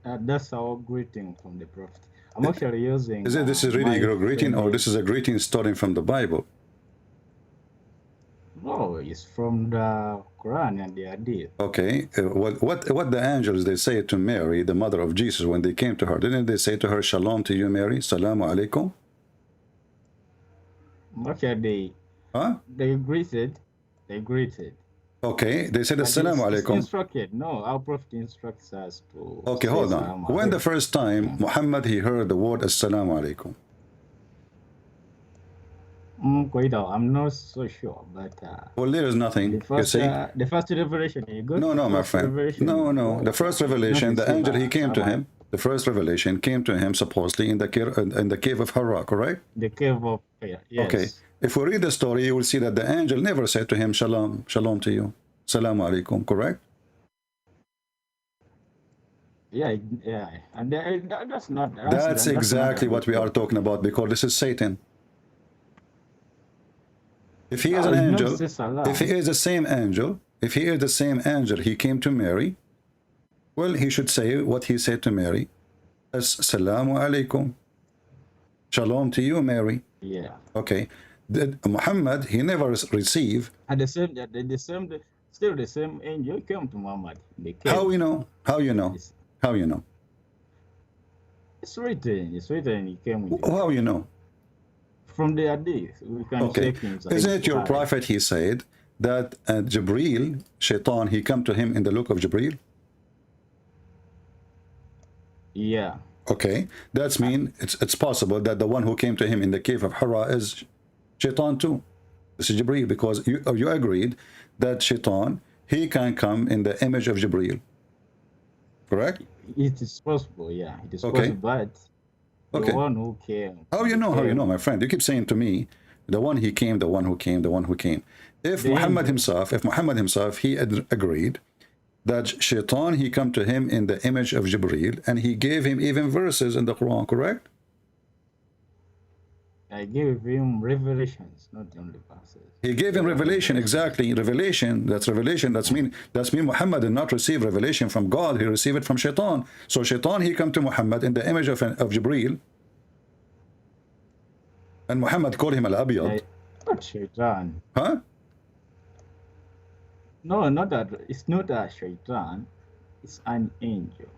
That's our greeting from the Prophet. I'm actually using... This is really a greeting, or this is a greeting stolen from the Bible? No, it's from the Quran and the Hadith. Okay, what the angels, they say to Mary, the mother of Jesus, when they came to her, didn't they say to her, Shalom to you, Mary, Salamu alaikum? Actually, they greeted. Okay, they said Assalamu alaikum. Instructed. No, our Prophet instructs us to... Okay, hold on. When the first time Muhammad, he heard the word Assalamu alaikum? I'm not so sure, but... well, there is nothing, you see? The first revelation, you go? No, my friend. No. The first revelation, the angel, he came to him. The first revelation came to him supposedly in the cave of Hira, correct? The cave of Hira, yes. Okay. If we read the story, you will see that the angel never said to him, Shalom to you. Salamu alaikum, correct? Yeah. And that's not... That's exactly what we are talking about, because this is Satan. If he is an angel, if he is the same angel, he came to Mary, well, he should say what he said to Mary. Assalamu alaikum. Shalom to you, Mary. Yeah. Okay. Muhammad, he never received. And still the same angel came to Muhammad. How you know? How you know? It's written. He came with How you know? From the Hadith. We can check him. Isn't it your prophet, he said, that Jibreel, Shaitan, he come to him in the look of Jibreel? Yeah. Okay, that's mean it's possible that the one who came to him in the cave of Hira is Shaitan too. This is Jibreel, because you agreed that Shaitan, he can come in the image of Jibreel. Correct? It is possible, yeah. It is Okay. possible, but Okay. the one who came. How you know? How you know, my friend? You keep saying to me, the one he came, the one who came, the one who came. If The Muhammad angel. himself, he agreed that Shaitan, he come to him in the image of Jibreel, and he gave him even verses in the Quran, correct? I gave him revelations, not only verses. He gave him revelation, exactly. Revelation, that's revelation. That's mean Muhammad did not receive revelation from God, he received it from Shaitan. So Shaitan, he come to Muhammad in the image of Jibreel, and Muhammad called him Al-Abiyad. Not Shaitan. Huh? No, not that. It's not a Shaitan. It's an angel.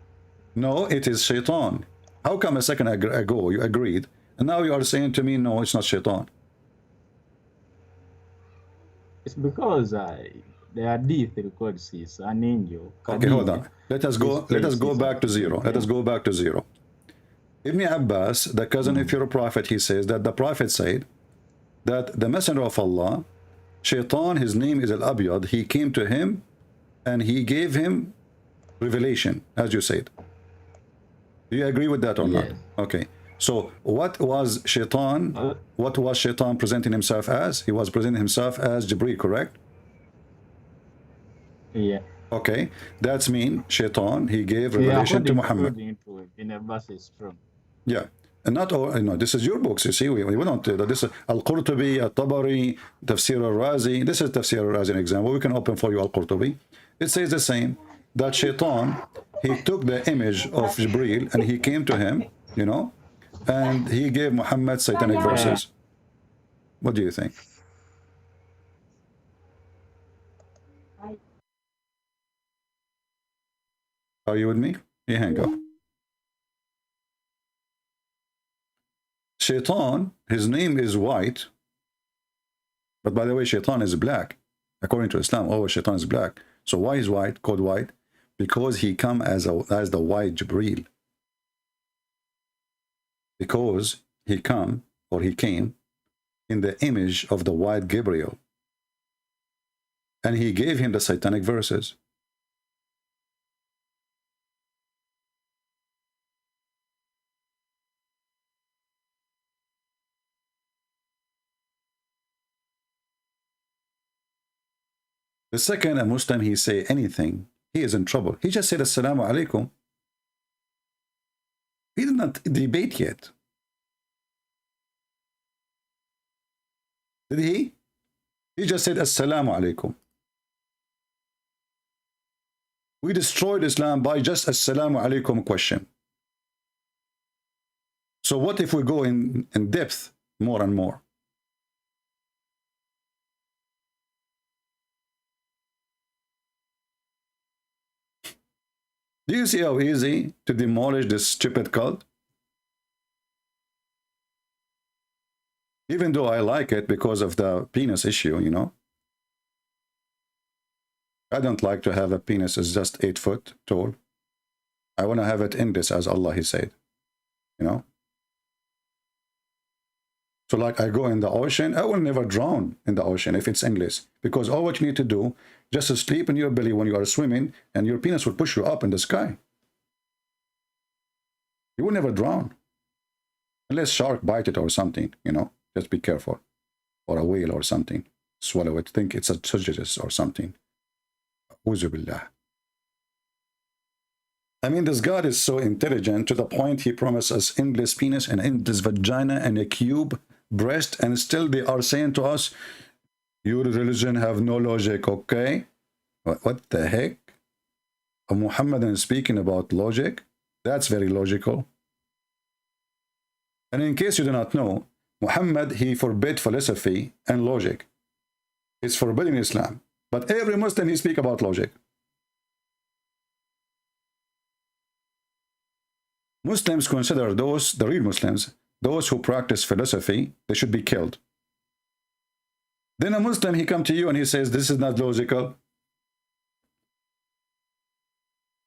No, it is Shaitan. How come a second ago you agreed, and now you are saying to me, no, it's not Shaitan? It's because the hadith records is an angel. Okay, hold on. Let us go back to zero. Let us go back to zero. Ibn Abbas, the cousin of your prophet, he says that the prophet said that the messenger of Allah, Shaitan, his name is Al-Abiyad, he came to him and he gave him revelation, as you said. Do you agree with that or not? Yes. Okay. So what was Shaitan presenting himself as? He was presenting himself as Jibreel, correct? Yeah. Okay. That's mean Shaitan, he gave revelation to Muhammad. In a verse is true. Yeah. And not all, you know, this is your books, you see, we don't do that. This is Al-Qurtubi, Al-Tabari, Tafsir Al-Razi. This is Tafsir Al-Razi, an example. We can open for you Al-Qurtubi. It says the same, that Shaitan, he took the image of Jibreel and he came to him, you know, and he gave Muhammad satanic verses. What do you think? Are you with me? You hang up. Shaitan, his name is white, but by the way, Shaitan is black. According to Islam, always Shaitan is black. So why is white called white? Because he come as the white Jibreel. Because he came in the image of the white Gabriel, and he gave him the satanic verses. The second a Muslim he say anything, he is in trouble. He just said Assalamu alaikum. He did not debate yet. Did he? He just said Assalamu alaikum. We destroyed Islam by just Assalamu alaikum question. So what if we go in depth more and more? Do you see how easy to demolish this stupid cult? Even though I like it because of the penis issue, you know. I don't like to have a penis that's just 8 foot tall. I want to have it in this, as Allah He said, you know. So like I go in the ocean, I will never drown in the ocean if it's endless. Because all what you need to do, just to sleep in your belly when you are swimming, and your penis will push you up in the sky. You will never drown. Unless shark bite it or something, you know. Just be careful. Or a whale or something. Swallow it. Think it's a sujagus or something. Uzubillah. I mean, this God is so intelligent to the point he promised us endless penis and endless vagina and a cube breast, and still they are saying to us, your religion have no logic, okay? What the heck? A Muhammadan speaking about logic? That's very logical. And in case you do not know, Muhammad, he forbid philosophy and logic. It's forbidden in Islam. But every Muslim, he speak about logic. Muslims consider those, the real Muslims, those who practice philosophy, they should be killed. Then a Muslim, he come to you and he says, this is not logical.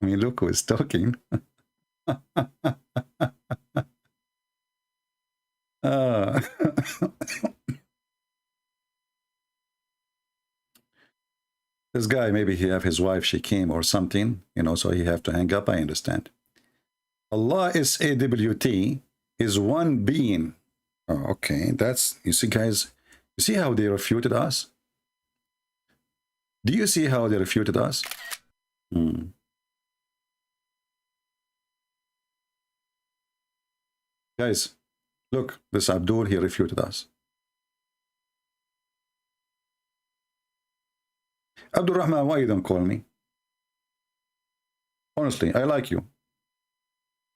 I mean, look who is talking. This guy, maybe he have his wife, she came or something, you know, so he have to hang up. I understand. Allah is AWT, is one being. Oh, okay, that's, you see, guys, you see how they refuted us? Do you see how they refuted us? Guys, look, this Abdul, he refuted us. Abdul Rahman, why you don't call me? Honestly, I like you.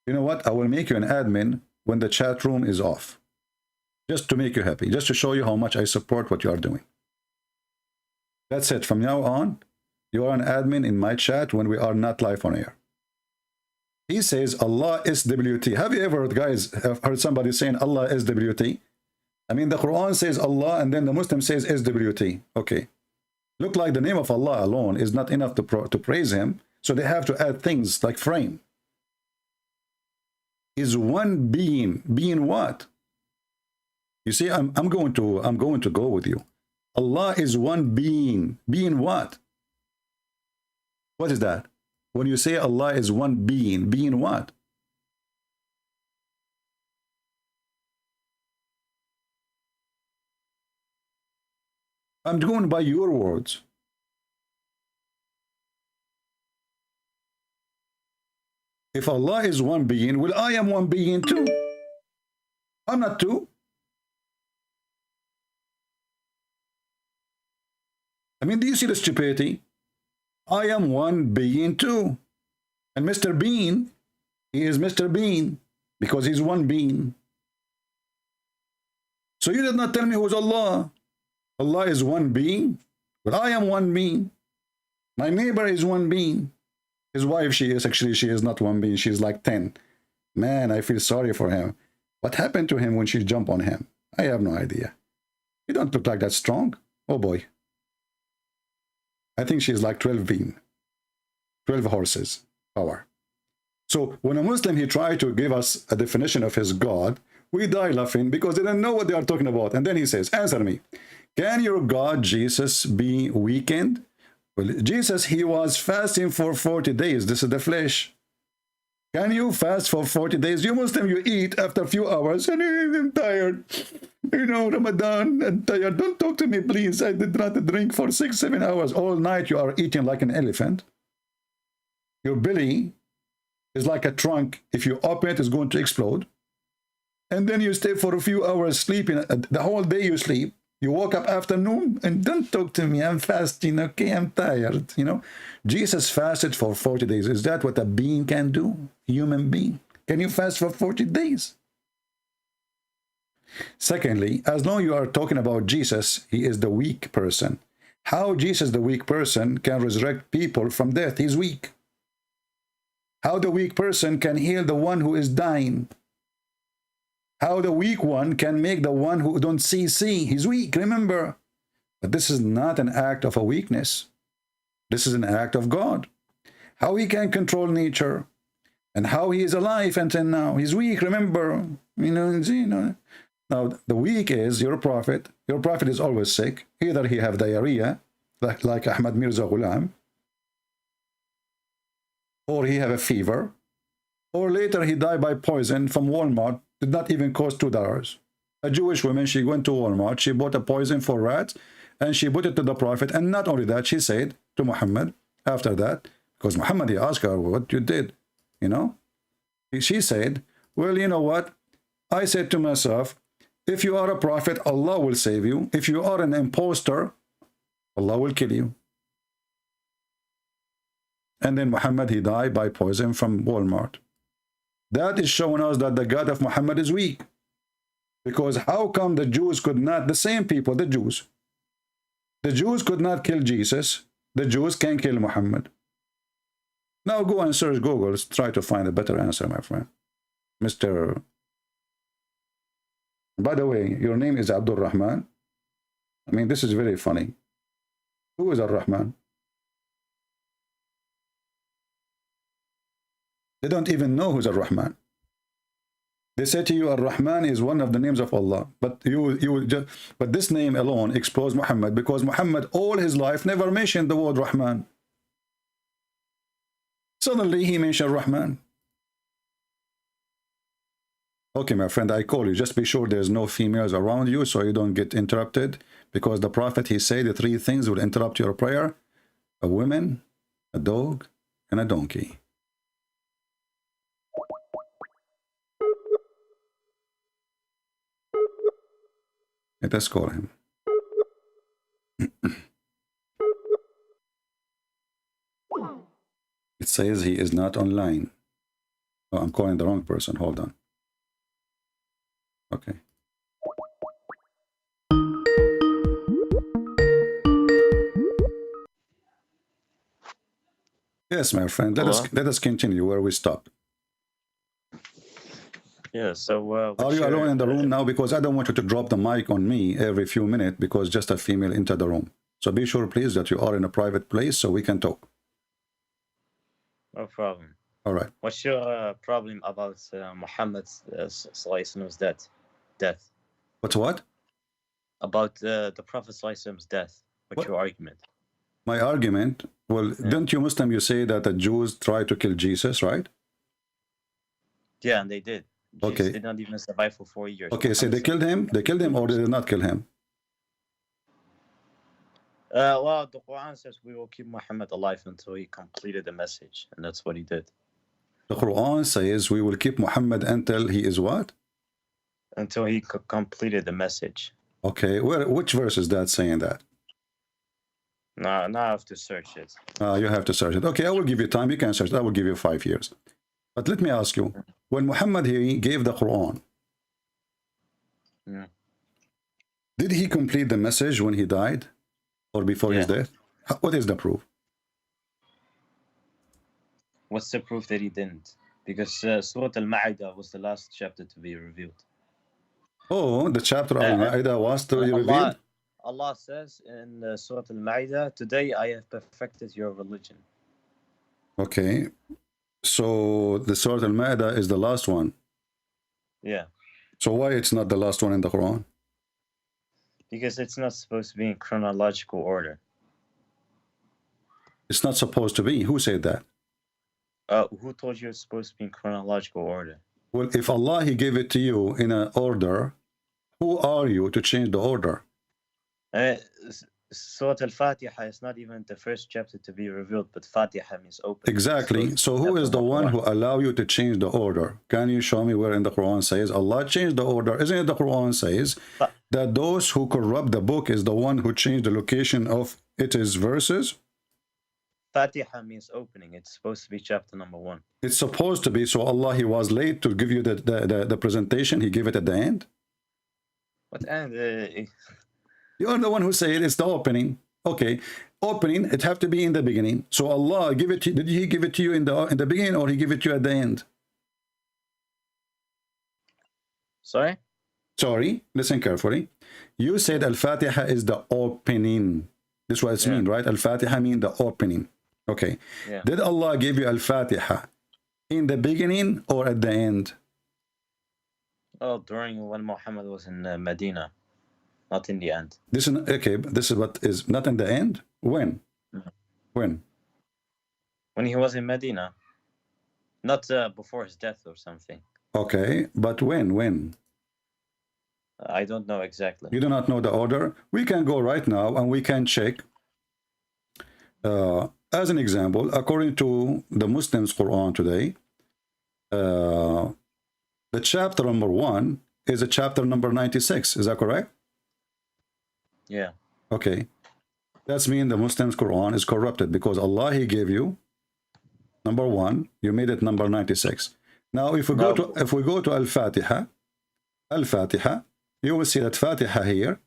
You know what? I will make you an admin when the chat room is off. Just to make you happy. Just to show you how much I support what you are doing. That's it. From now on, you are an admin in my chat when we are not live on air. He says Allah is WT. Have you ever, guys, heard somebody saying Allah is WT? I mean, the Quran says Allah and then the Muslim says SWT. Okay. Look like the name of Allah alone is not enough to praise him. So they have to add things like frame. Is one being. Being what? You see, I'm going to go with you. Allah is one being. Being what? What is that? When you say Allah is one being, being what? I'm going by your words. If Allah is one being, well, I am one being too. I'm not two. I mean, do you see the stupidity? I am one being too. And Mr. Bean, he is Mr. Bean because he's one being. So you did not tell me who's Allah. Allah is one being, but I am one being. My neighbor is one being. His wife, she is not one being. She's like 10. Man, I feel sorry for him. What happened to him when she jumped on him? I have no idea. You don't look like that strong. Oh boy. I think she's like 12 being. 12 horses power. So when a Muslim, he tried to give us a definition of his God, we die laughing because they don't know what they are talking about. And then he says, answer me. Can your God, Jesus, be weakened? Well, Jesus, he was fasting for 40 days. This is the flesh. Can you fast for 40 days? You Muslim, you eat after a few hours. And I'm tired. You know, Ramadan, I'm tired. Don't talk to me, please. I did not drink for 6-7 hours. All night you are eating like an elephant. Your belly is like a trunk. If you open it, it's going to explode. And then you stay for a few hours sleeping. The whole day you sleep. You woke up afternoon and don't talk to me. I'm fasting. Okay, I'm tired. You know, Jesus fasted for 40 days. Is that what a being can do? Human being. Can you fast for 40 days? Secondly, as long as you are talking about Jesus, he is the weak person. How Jesus, the weak person, can resurrect people from death? He's weak. How the weak person can heal the one who is dying? How the weak one can make the one who don't see. He's weak, remember. But this is not an act of a weakness. This is an act of God. How he can control nature and how he is alive until now. He's weak, remember. You know. Now, the weak is your prophet. Your prophet is always sick. Either he have diarrhea, like Ahmad Mirza Ghulam, or he have a fever, or later he died by poison from Walmart. Did not even cost $2. A Jewish woman, she went to Walmart, she bought a poison for rats, and she put it to the prophet. And not only that, she said to Muhammad after that, because Muhammad, he asked her what you did, you know. She said, well, you know what? I said to myself, if you are a prophet, Allah will save you. If you are an imposter, Allah will kill you. And then Muhammad, he died by poison from Walmart. That is showing us that the God of Muhammad is weak. Because how come the Jews could not, the same people, the Jews could not kill Jesus. The Jews can kill Muhammad. Now go and search Google. Let's try to find a better answer, my friend. Mr. By the way, your name is Abdul Rahman. I mean, this is very funny. Who is Ar-Rahman? They don't even know who's Ar-Rahman. They say to you, Ar-Rahman is one of the names of Allah, but but this name alone expose Muhammad, because Muhammad all his life never mentioned the word Rahman. Suddenly he mentioned Rahman. Okay, my friend, I call you. Just be sure there's no females around you so you don't get interrupted, because the Prophet, he said the three things will interrupt your prayer: a woman, a dog, and a donkey. Let us call him. It says he is not online. Oh, I'm calling the wrong person. Hold on. Okay. Yes, my friend. Let us continue where we stopped. Yeah, so are you alone in the room now? Because I don't want you to drop the mic on me every few minutes because just a female entered the room. So be sure, please, that you are in a private place so we can talk. No problem. All right. What's your problem about Muhammad's death? What's what? About the Prophet Prophet's death. What's your argument? My argument? Well, didn't you Muslim, you say that the Jews tried to kill Jesus, right? Yeah, and they did. Jesus did not even survive for 4 years. Okay, so they killed him? They killed him or did they not kill him? Well, the Quran says we will keep Muhammad alive until he completed the message, and that's what he did. The Quran says we will keep Muhammad until he is what? Until he completed the message. Okay, which verse is that saying that? No, now I have to search it. You have to search it. Okay, I will give you time. You can search it. I will give you 5 years. But let me ask you, when Muhammad he gave the Quran, did he complete the message when he died or before his death? What is the proof? What's the proof that he didn't? Because Surah Al-Ma'idah was the last chapter to be revealed. Oh, the chapter of Al-Ma'idah was to be revealed? Allah says in Surah Al-Ma'idah, today I have perfected your religion. Okay. So the Surah Al-Ma'idah is the last one. Yeah. So why it's not the last one in the Quran? Because it's not supposed to be in chronological order. It's not supposed to be. Who said that? Who told you it's supposed to be in chronological order? Well, if Allah he gave it to you in an order, who are you to change the order? Surah Al-Fatiha is not even the first chapter to be revealed, but Fatiha means open. Exactly. So who is the one who allow you to change the order? Can you show me where in the Quran says Allah changed the order? Isn't it the Quran says that those who corrupt the book is the one who changed the location of its verses? Fatiha means opening. It's supposed to be chapter number 1. It's supposed to be. So Allah, he was late to give you the presentation. He gave it at the end. What end? You're the one who said it's the opening. Okay, opening, it have to be in the beginning. So Allah give it to, did he give it to you in the beginning or he give it to you at the end? Sorry? Sorry, listen carefully. You said Al-Fatiha is the opening. This is what it means, right? Al-Fatiha means the opening. Okay. Yeah. Did Allah give you Al-Fatiha in the beginning or at the end? Oh, during when Muhammad was in Medina. Not in the end. This is okay. This is what is not in the end. When? When? When he was in Medina, not before his death or something. Okay, but when? When? I don't know exactly. You do not know the order. We can go right now and we can check. As an example, according to the Muslims' Quran today, the chapter number 1 is a chapter number 96. Is that correct? Yeah. Okay. That's mean the Muslims' Quran is corrupted because Allah he gave you number 1, you made it number 96. Now if we go to Al-Fatiha, you will see that Fatiha here,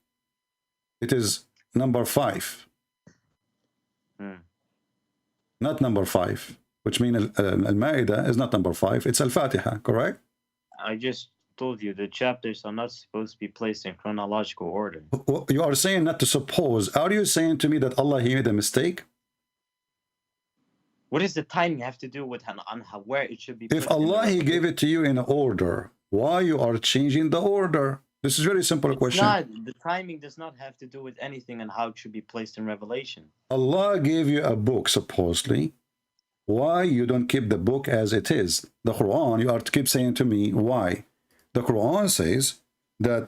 it is number 5. Not number 5, which means Al-Ma'idah is not number 5, it's Al-Fatiha, correct? I just told you the chapters are not supposed to be placed in chronological order. You are saying not to suppose. Are you saying to me that Allah, he made a mistake? What does the timing have to do with on how, where it should be put? If Allah, he gave it to you in order, why you are changing the order? This is very simple question. The timing does not have to do with anything and how it should be placed in Revelation. Allah gave you a book, supposedly. Why you don't keep the book as it is? The Quran, you are to keep saying to me, why? The Quran says that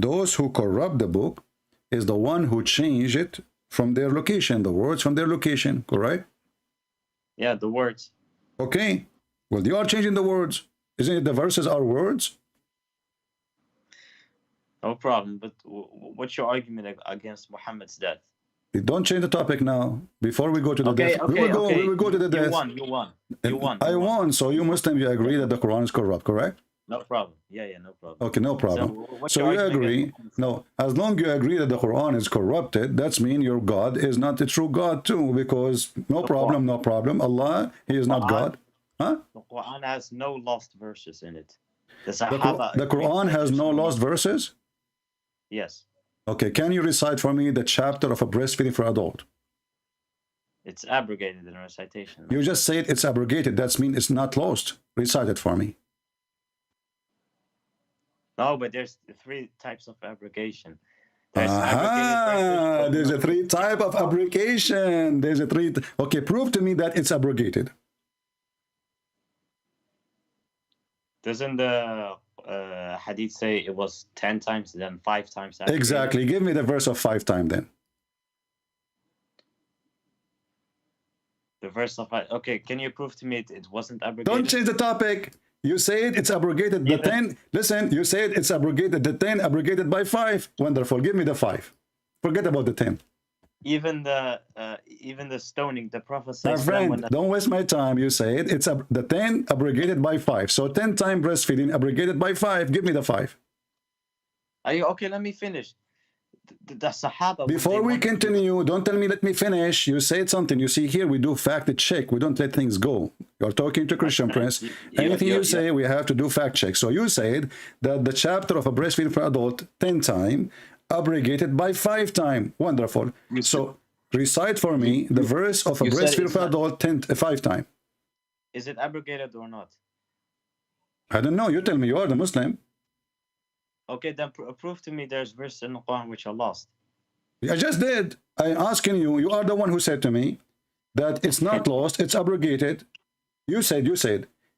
those who corrupt the book is the one who change it from their location, the words from their location, correct? Yeah, the words. Okay. Well, you are changing the words. Isn't it the verses are words? No problem. But what's your argument against Muhammad's death? Don't change the topic now. Before we go to the death, we will go to the death. You won. I won. So you Muslim, you agree that the Quran is corrupt, correct? No problem. Yeah, no problem. Okay, no problem. So you agree? No, as long as you agree that the Quran is corrupted, that's mean your God is not the true God too, because no problem. Allah, he is not God. Huh? The Quran has no lost verses in it. The Quran has no lost verses? Yes. Okay, can you recite for me the chapter of a breastfeeding for adult? It's abrogated in recitation. You just said it's abrogated. That means it's not lost. Recite it for me. No, but there's 3 types of abrogation. There's a 3 type of abrogation. There's a 3. Okay, prove to me that it's abrogated. Doesn't the hadith say it was 10 times, then 5 times? Exactly. Give me the verse of 5 times then. The verse of 5. Okay, can you prove to me it wasn't abrogated? Don't change the topic. You said it's abrogated. The 10. Listen, you said it's abrogated. The 10 abrogated by 5. Wonderful. Give me the 5. Forget about the 10. Even the stoning, the Prophet says. My friend, don't waste my time. You said it's the 10 abrogated by 5. So 10 times breastfeeding abrogated by 5. Give me the 5. Okay? Let me finish. The Sahaba. Before we continue, don't tell me let me finish. You said something. You see here we do fact check. We don't let things go. You're talking to Christian Prince. Anything you say, we have to do fact check. So you said that the chapter of a breastfeeding for adult 10 times abrogated by 5 times. Wonderful. So recite for me the verse of a breastfeeding for adult 5 times. Is it abrogated or not? I don't know. You tell me. You are the Muslim. Okay, then prove to me there's verses in the Quran which are lost. I just did. I'm asking you. You are the one who said to me that it's not lost. It's abrogated. You said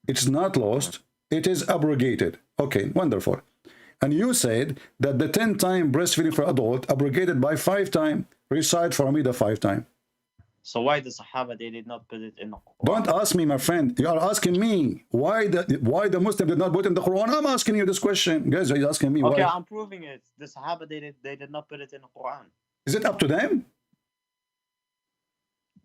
it's not lost. It is abrogated. Okay, wonderful. And you said that the 10 times breastfeeding for adult abrogated by 5 times. Recite for me the 5 times. So why the Sahaba they did not put it in the Quran? Don't ask me, my friend. You are asking me why the Muslim did not put it in the Quran. I'm asking you this question. Guys, are you asking me okay, why? I'm proving it. The Sahaba they did not put it in the Quran. Is it up to them?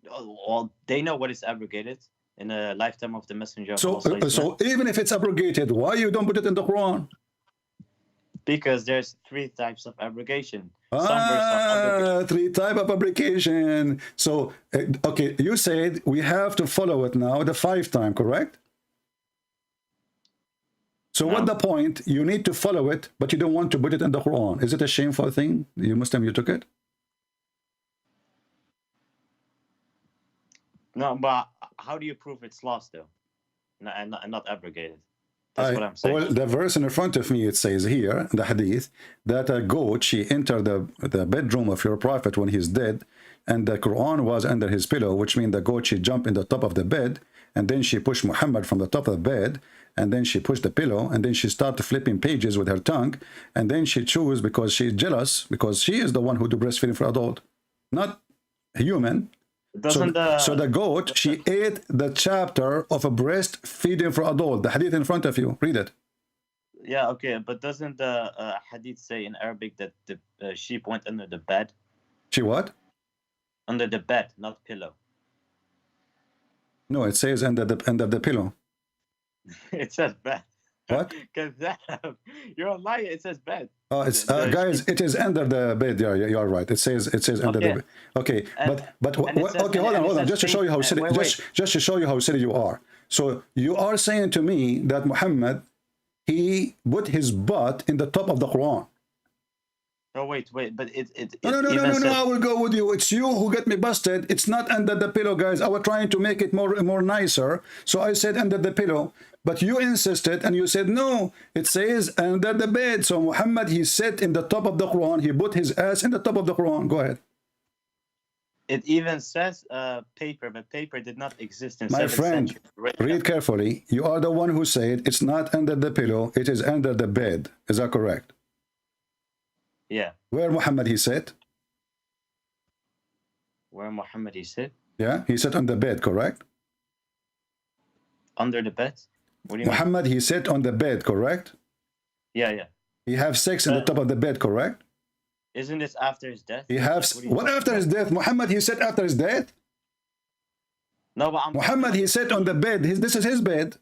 Well, they know what is abrogated in the lifetime of the Messenger. So even if it's abrogated, why you don't put it in the Quran? Because there's 3 types of abrogation. 3 type of abrogation. So, okay, you said we have to follow it now, the 5 times, correct? So what the point? You need to follow it, but you don't want to put it in the Quran. Is it a shameful thing? You Muslim, you took it? No, but how do you prove it's lost, though? And not abrogated? That's what I'm saying. Well, the verse in front of me, it says here, the hadith, that a goat, she entered the bedroom of your prophet when he's dead, and the Quran was under his pillow, which means the goat, she jumped in the top of the bed, and then she pushed Muhammad from the top of the bed, and then she pushed the pillow, and then she started flipping pages with her tongue, and then she chose, because she's jealous, because she is the one who do breastfeeding for adult, not human. So the goat, she ate the chapter of a breastfeeding for adult. The hadith in front of you. Read it. Yeah, okay, but doesn't the hadith say in Arabic that the sheep went under the bed? She what? Under the bed, not pillow. No, it says under the pillow. It says bed. What? Because you're a liar. It says bed. It's guys, it is under the bed. Yeah, you are right. It says under the bed. Okay, but okay, hold on. Just to show you how silly, just to show you how silly you are. So you are saying to me that Muhammad he put his butt in the top of the Quran. Oh wait, but it No, I will go with you. It's you who get me busted. It's not under the pillow, guys. I was trying to make it more nicer. So I said under the pillow. But you insisted and you said, no, it says under the bed. So Muhammad, he sat in the top of the Quran. He put his ass in the top of the Quran. Go ahead. It even says paper, but paper did not exist in My 7th friend, century. read carefully. You are the one who said it's not under the pillow. It is under the bed. Is that correct? Yeah. Where Muhammad he sat? Where Muhammad he sit? Yeah, he sat on the bed, correct? Under the bed? What do you Muhammad he sat on the bed, correct? mean? Yeah. He have sex in the top of the bed, correct? Isn't this after his death? He have what after his death? Muhammad he sat after his death? No, but Muhammad he sat on the bed. This is his bed.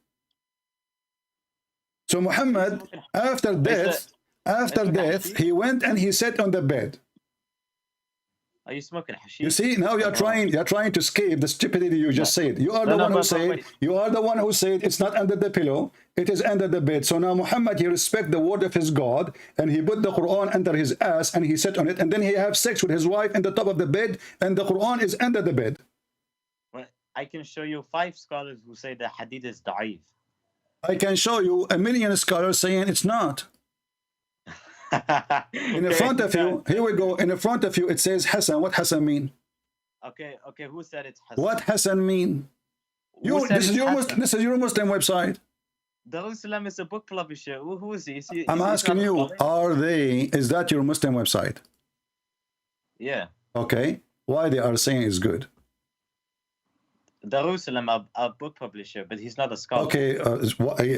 So Muhammad after death, he went and he sat on the bed. Are you smoking hashish? You see, now you're trying to escape the stupidity you just said. You are the one who said, you are the one who said it's not under the pillow, it is under the bed. So now Muhammad, he respect the word of his God, and he put the Quran under his ass, and he sat on it, and then he have sex with his wife in the top of the bed, and the Quran is under the bed. Well, I can show you 5 scholars who say the hadith is da'if. I can show you a million scholars saying it's not. In the front of you, here we go. In the front of you, it says Hassan. What Hassan mean? Okay. Who said it's Hassan? What Hassan mean? This is your Muslim website. Darussalam is a book publisher. Who is he? I'm asking you, is that your Muslim website? Yeah. Okay. Why they are saying it's good? Darussalam, a book publisher, but he's not a scholar. Okay.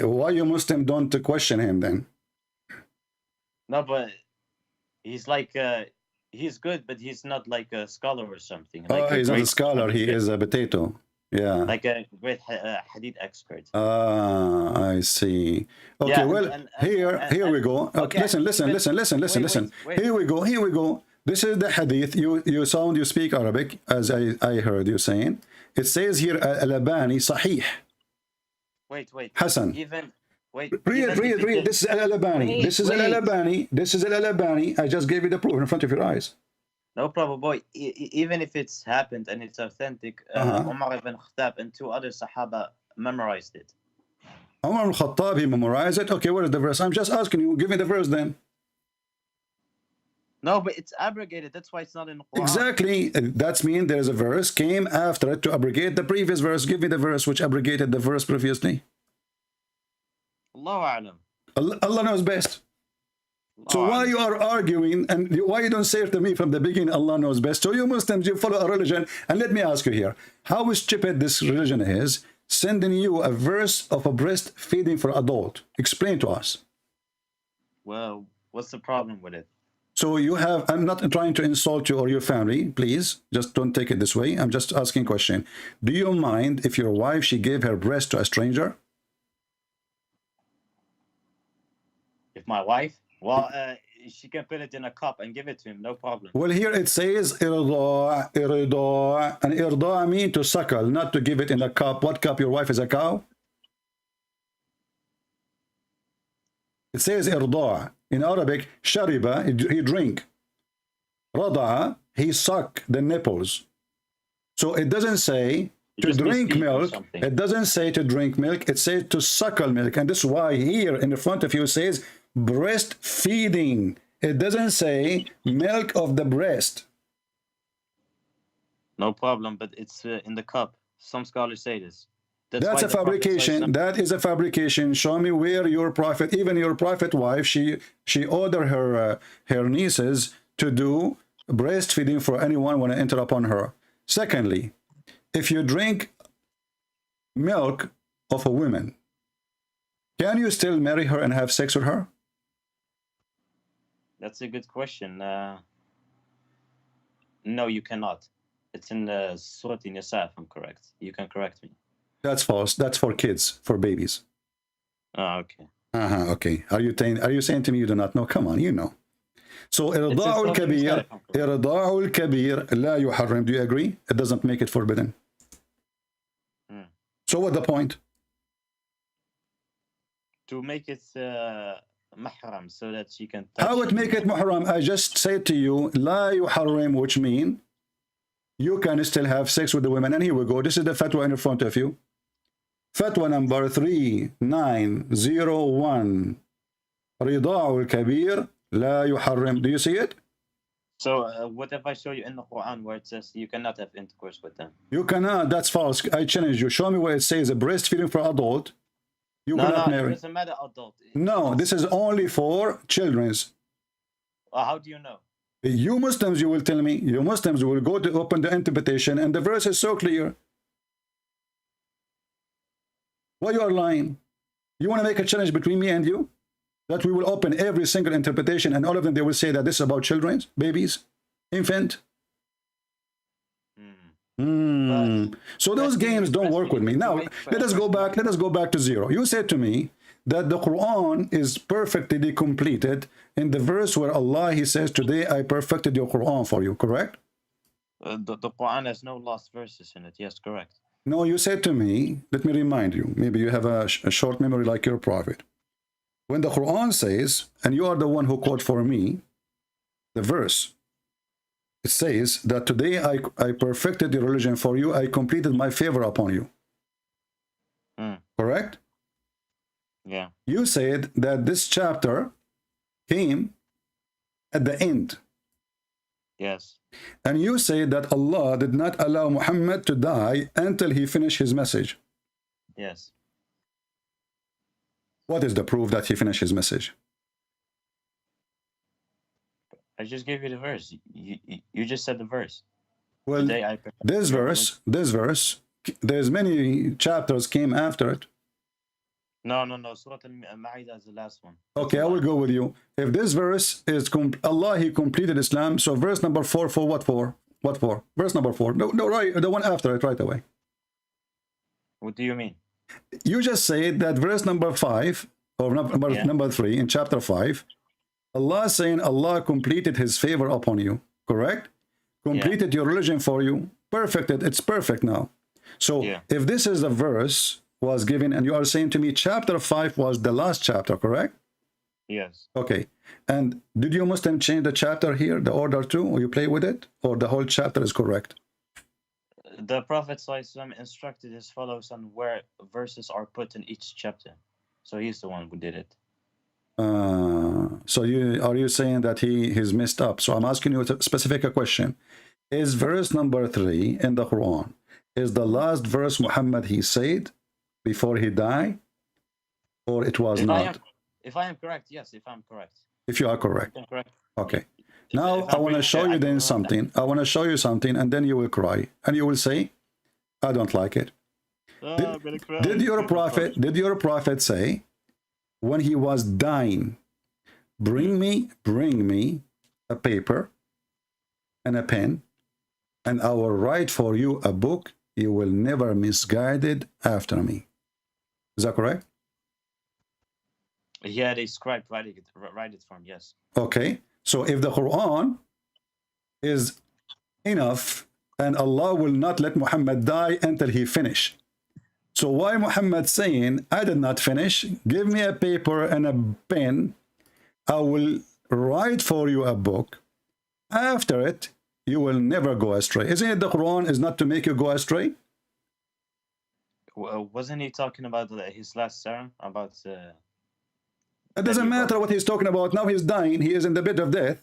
Why you Muslim don't question him then? No, but he's like, he's good, but he's not like a scholar or something. Like he's not a scholar. He is a potato. Yeah. Like a great hadith expert. I see. Okay, Yeah, well, here we go. Okay, listen. Wait. Here we go. This is the hadith. You speak Arabic, as I heard you saying. It says here, Al-Albani, Sahih. Wait. Hassan. Read. This is Al-Albani. This is Al-Albani. I just gave you the proof in front of your eyes. No problem, boy. Even if it's happened and it's authentic, Umar ibn Khattab and 2 other Sahaba memorized it. Umar al-Khattab, he memorized it. Okay, where is the verse? I'm just asking you. Give me the verse then. No, but it's abrogated. That's why it's not in the Quran. Exactly. That means there's a verse came after it to abrogate the previous verse. Give me the verse which abrogated the verse previously. Allahu A'lam. Allah knows best. So why you are arguing and why you don't say it to me from the beginning, Allah knows best? So you Muslims, you follow a religion. And let me ask you here, how stupid this religion is, sending you a verse of a breast feeding for adult. Explain to us. Well, what's the problem with it? So you have, I'm not trying to insult you or your family, please. Just don't take it this way. I'm just asking a question. Do you mind if your wife, she gave her breast to a stranger? If my wife? Well, she can put it in a cup and give it to him, no problem. Well, here it says irda', and irda' mean to suckle, not to give it in a cup. What cup? Your wife is a cow? It says irda'. In Arabic, shariba, he drink. Rada'a, he suck the nipples. So it doesn't say to drink milk. It doesn't say to drink milk. It says to suckle milk. And this is why here in the front of you says breastfeeding. It doesn't say milk of the breast. No problem, but it's in the cup. Some scholars say this. That's a fabrication. That is a fabrication. Show me where your prophet, even your prophet wife, she ordered her nieces to do breastfeeding for anyone want to enter upon her. Secondly, if you drink milk of a woman, can you still marry her and have sex with her? That's a good question. No, you cannot. It's in the Surah Nisa, if I'm correct. You can correct me. That's false. That's for kids, for babies. Oh, okay. Okay. Are you saying to me you do not know? Come on, you know. So irda'ul kabir la yuharrim. Do you agree? It doesn't make it forbidden. So what's the point? to make it mahram, so that she can touch. How it make it muhram? I just said to you, la yuharrim, which mean you can still have sex with the women. And here we go. This is the fatwa in front of you. Fatwa number 3901. Rida'u al-kabir la yuharrim. Do you see it? So what if I show you in the Quran where it says you cannot have intercourse with them? You cannot. That's false. I challenge you. Show me where it says a breastfeeding for adult. You cannot No, marry. it doesn't matter adult. No, this is only for children's. How do you know? You Muslims, you will tell me. You Muslims will go to open the interpretation, and the verse is so clear. Why you are lying? You want to make a challenge between me and you? That we will open every single interpretation, and all of them, they will say that this is about children, babies, infant. So those games don't work with me. Now, let us go back. Let us go back to zero. You said to me that the Quran is perfectly completed in the verse where Allah, He says, today I perfected your Quran for you, correct? The Quran has no lost verses in it. Yes, correct. No, you said to me, let me remind you, maybe you have a short memory like your prophet. When the Quran says, and you are the one who quote for me, the verse, it says that today I perfected the religion for you, I completed my favor upon you. Correct? Yeah. You said that this chapter came at the end. Yes. And you say that Allah did not allow Muhammad to die until he finished his message. Yes. What is the proof that he finished his message? I just gave you the verse. You just said the verse. Well, this verse, there's many chapters came after it. No. Surah Al-Ma'idah is the last one. Okay, I will go with you. If this verse is Allah, He completed Islam. So verse number 4 for what for? What for? Verse number 4. No, right, the one after it, right away. What do you mean? You just said that verse number 5 or number 3 in chapter 5. Allah saying Allah completed His favor upon you, correct? Completed your religion for you, perfected. It's perfect now. So if this is the verse was given, and you are saying to me chapter 5 was the last chapter, correct? Yes. Okay. And did you Muslim change the chapter here, the order too, or you play with it, or the whole chapter is correct? The Prophet ﷺ instructed his followers on where verses are put in each chapter. So he's the one who did it. So are you saying that he's messed up? So I'm asking you a specific question. Is verse number 3 in the Quran, is the last verse Muhammad he said before he died, or it was not? If I am correct, yes, if I'm correct. If you are correct. I'm correct. Okay. Now I want to show you then something. I want to show you something, and then you will cry. And you will say, I don't like it. Did your prophet say, when he was dying, bring me a paper and a pen, and I will write for you a book, you will never misguide it after me. Is that correct? Yeah, they scribe write it for him, yes. Okay, so if the Quran is enough, and Allah will not let Muhammad die until he finish. So why Muhammad saying, I did not finish, give me a paper and a pen, I will write for you a book. After it, you will never go astray. Isn't it the Quran is not to make you go astray? Wasn't he talking about his last sermon? About... It doesn't matter what he's talking about. Now he's dying. He is in the bed of death.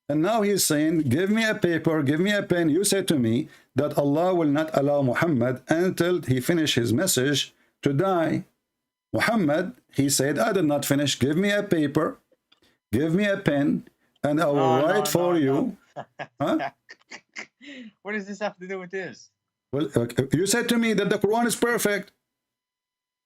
And now he's saying, give me a paper, give me a pen. You said to me that Allah will not allow Muhammad until he finish his message to die. Muhammad, he said, I did not finish. Give me a paper, give me a pen, and I will write for you. Huh? What does this have to do with this? Well, you said to me that the Quran is perfect.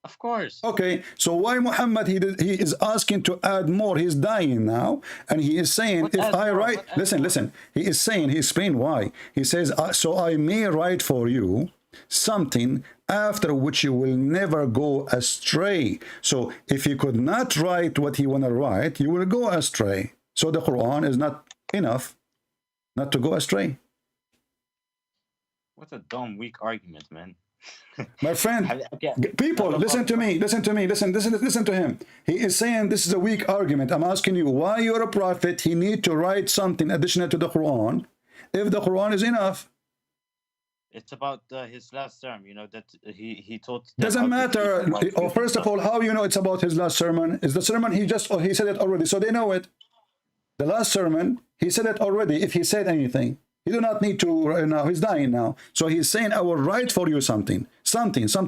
Of course. Okay, so why Muhammad, he is asking to add more. He's dying now, and he is saying, if I write, listen, he is saying, he explained why. He says, so I may write for you something after which you will never go astray. So if you could not write what you want to write, you will go astray. So the Quran is not enough not to go astray. What a dumb, weak argument, man. My friend, Okay. people, No listen to problem. me, listen to him. He is saying this is a weak argument. I'm asking you, why you're a prophet, he need to write something additional to the Quran if the Quran is enough? It's about his last term. You know that he taught them Doesn't how to matter. keep right Oh, first of all, how you know it's about his last sermon? Is the sermon he said it already, so they know it. The last sermon, he said it already. If he said anything, he do not need to now. He's dying now, so he's saying, "I will write for you something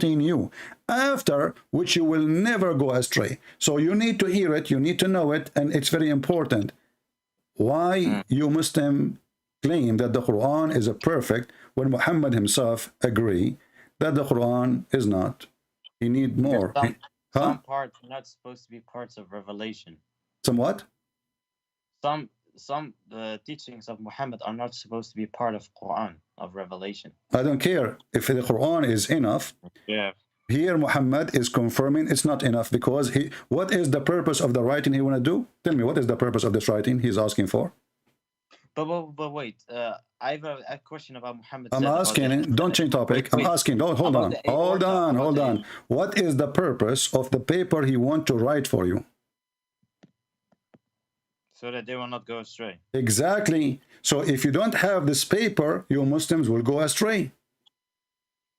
new, after which you will never go astray." So you need to hear it, you need to know it, and it's very important. Why you Muslim claim that the Quran is a perfect when Muhammad himself agree that the Quran is not? He need more. Some parts are not supposed to be parts of revelation. Somewhat. Some teachings of Muhammad are not supposed to be part of Quran, of revelation. I don't care if the Quran is enough. Yeah. Here Muhammad is confirming it's not enough, because what is the purpose of the writing he want to do? Tell me, what is the purpose of this writing he's asking for? But wait, I have a question about Muhammad. I'm asking, don't change topic. I'm asking, don't, hold on. What is the purpose of the paper he want to write for you? So that they will not go astray. Exactly. So if you don't have this paper, you Muslims will go astray.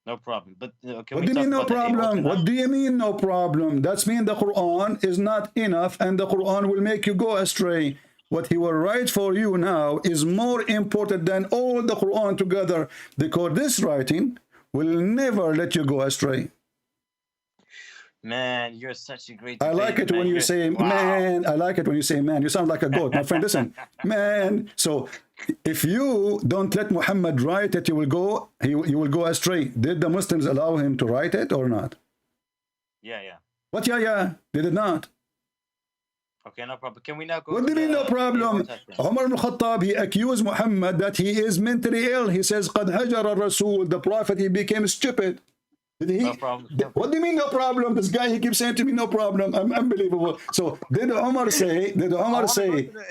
No problem. But what do you mean no problem? What do you mean no problem? That's mean the Quran is not enough, and the Quran will make you go astray. What he will write for you now is more important than all the Quran together, because this writing will never let you go astray. Man, you're such a great debater, I like it when you say, wow. Man. I like it when you say, man. You sound like a goat. My friend, listen, man. So if you don't let Muhammad write it, you will go astray. Did the Muslims allow him to write it or not? Yeah. What? Yeah. They did not. Okay, no problem. Can we now go? What do you mean no problem? Umar ibn Khattab, he accused Muhammad that he is mentally ill. He says, قَدْ هَجَرَ الرَّسُولِ, the prophet, he became stupid. Did he? No problem. What do you mean no problem? This guy, he keeps saying to me no problem. I'm unbelievable. So did Umar say قَدْ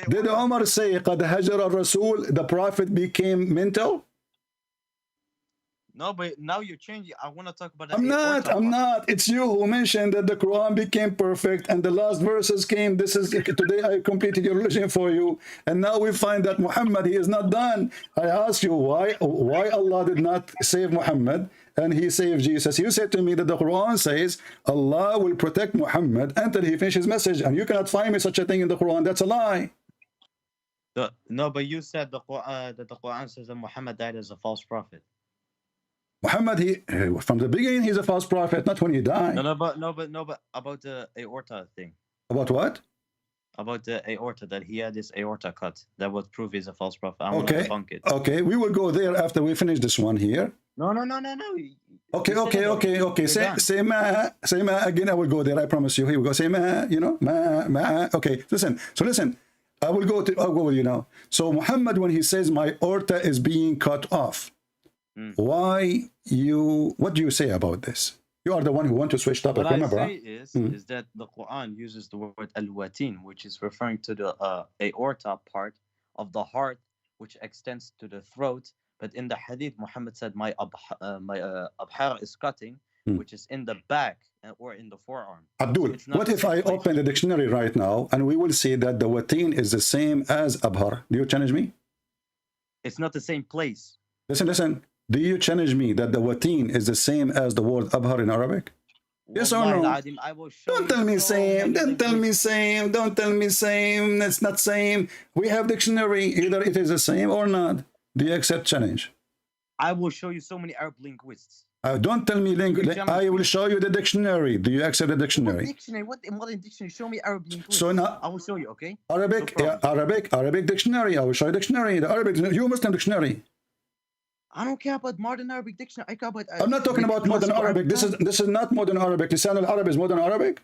هَجَرَ الرَّسُولِ, the prophet became mental? No, but now you're changing. I want to talk about that. I'm not. It's you who mentioned that the Quran became perfect and the last verses came. This is today I completed your religion for you, and now we find that Muhammad, he is not done. I ask you why Allah did not save Muhammad and he saved Jesus. You said to me that the Quran says Allah will protect Muhammad until he finishes his message, and you cannot find me such a thing in the Quran. That's a lie. No, but you said that the Quran says that Muhammad died as a false prophet. Muhammad, from the beginning, he's a false prophet, not when he died. No, but about the aorta thing. About what? About the aorta, that he had this aorta cut. That would prove he's a false prophet. I want to debunk it. Okay, we will go there after we finish this one here. No. Okay. Say ma again. I will go there. I promise you. Here we go. Say ma. You know ma. Okay. Listen. I will go with you now. So Muhammad, when he says my aorta is being cut off. What do you say about this? You are the one who want to switch topic. What I say is that the Quran uses the word al-watin, which is referring to the aorta part of the heart, which extends to the throat. But in the hadith, Muhammad said, my abhar is cutting, which is in the back or in the forearm. Abdul, what if I open the dictionary right now and we will see that the watin is the same as abhar? Do you challenge me? It's not the same place. Listen. Do you challenge me that the watin is the same as the word abhar in Arabic? Yes or no? I will show Don't tell me same. Don't tell me same. It's not same. We have dictionary. Either it is the same or not. Do you accept challenge? I will show you so many Arab linguists. Don't tell me language. I will show you the dictionary. Do you accept the dictionary? What dictionary? What modern dictionary? Show me Arab linguists. So now I will show you. Okay. Arabic dictionary. I will show you dictionary. The Arabic. You Muslim dictionary. I don't care about modern Arabic dictionary. I care about. I'm not talking about modern Arabic. This is not modern Arabic. Lisan al-Arab is modern Arabic.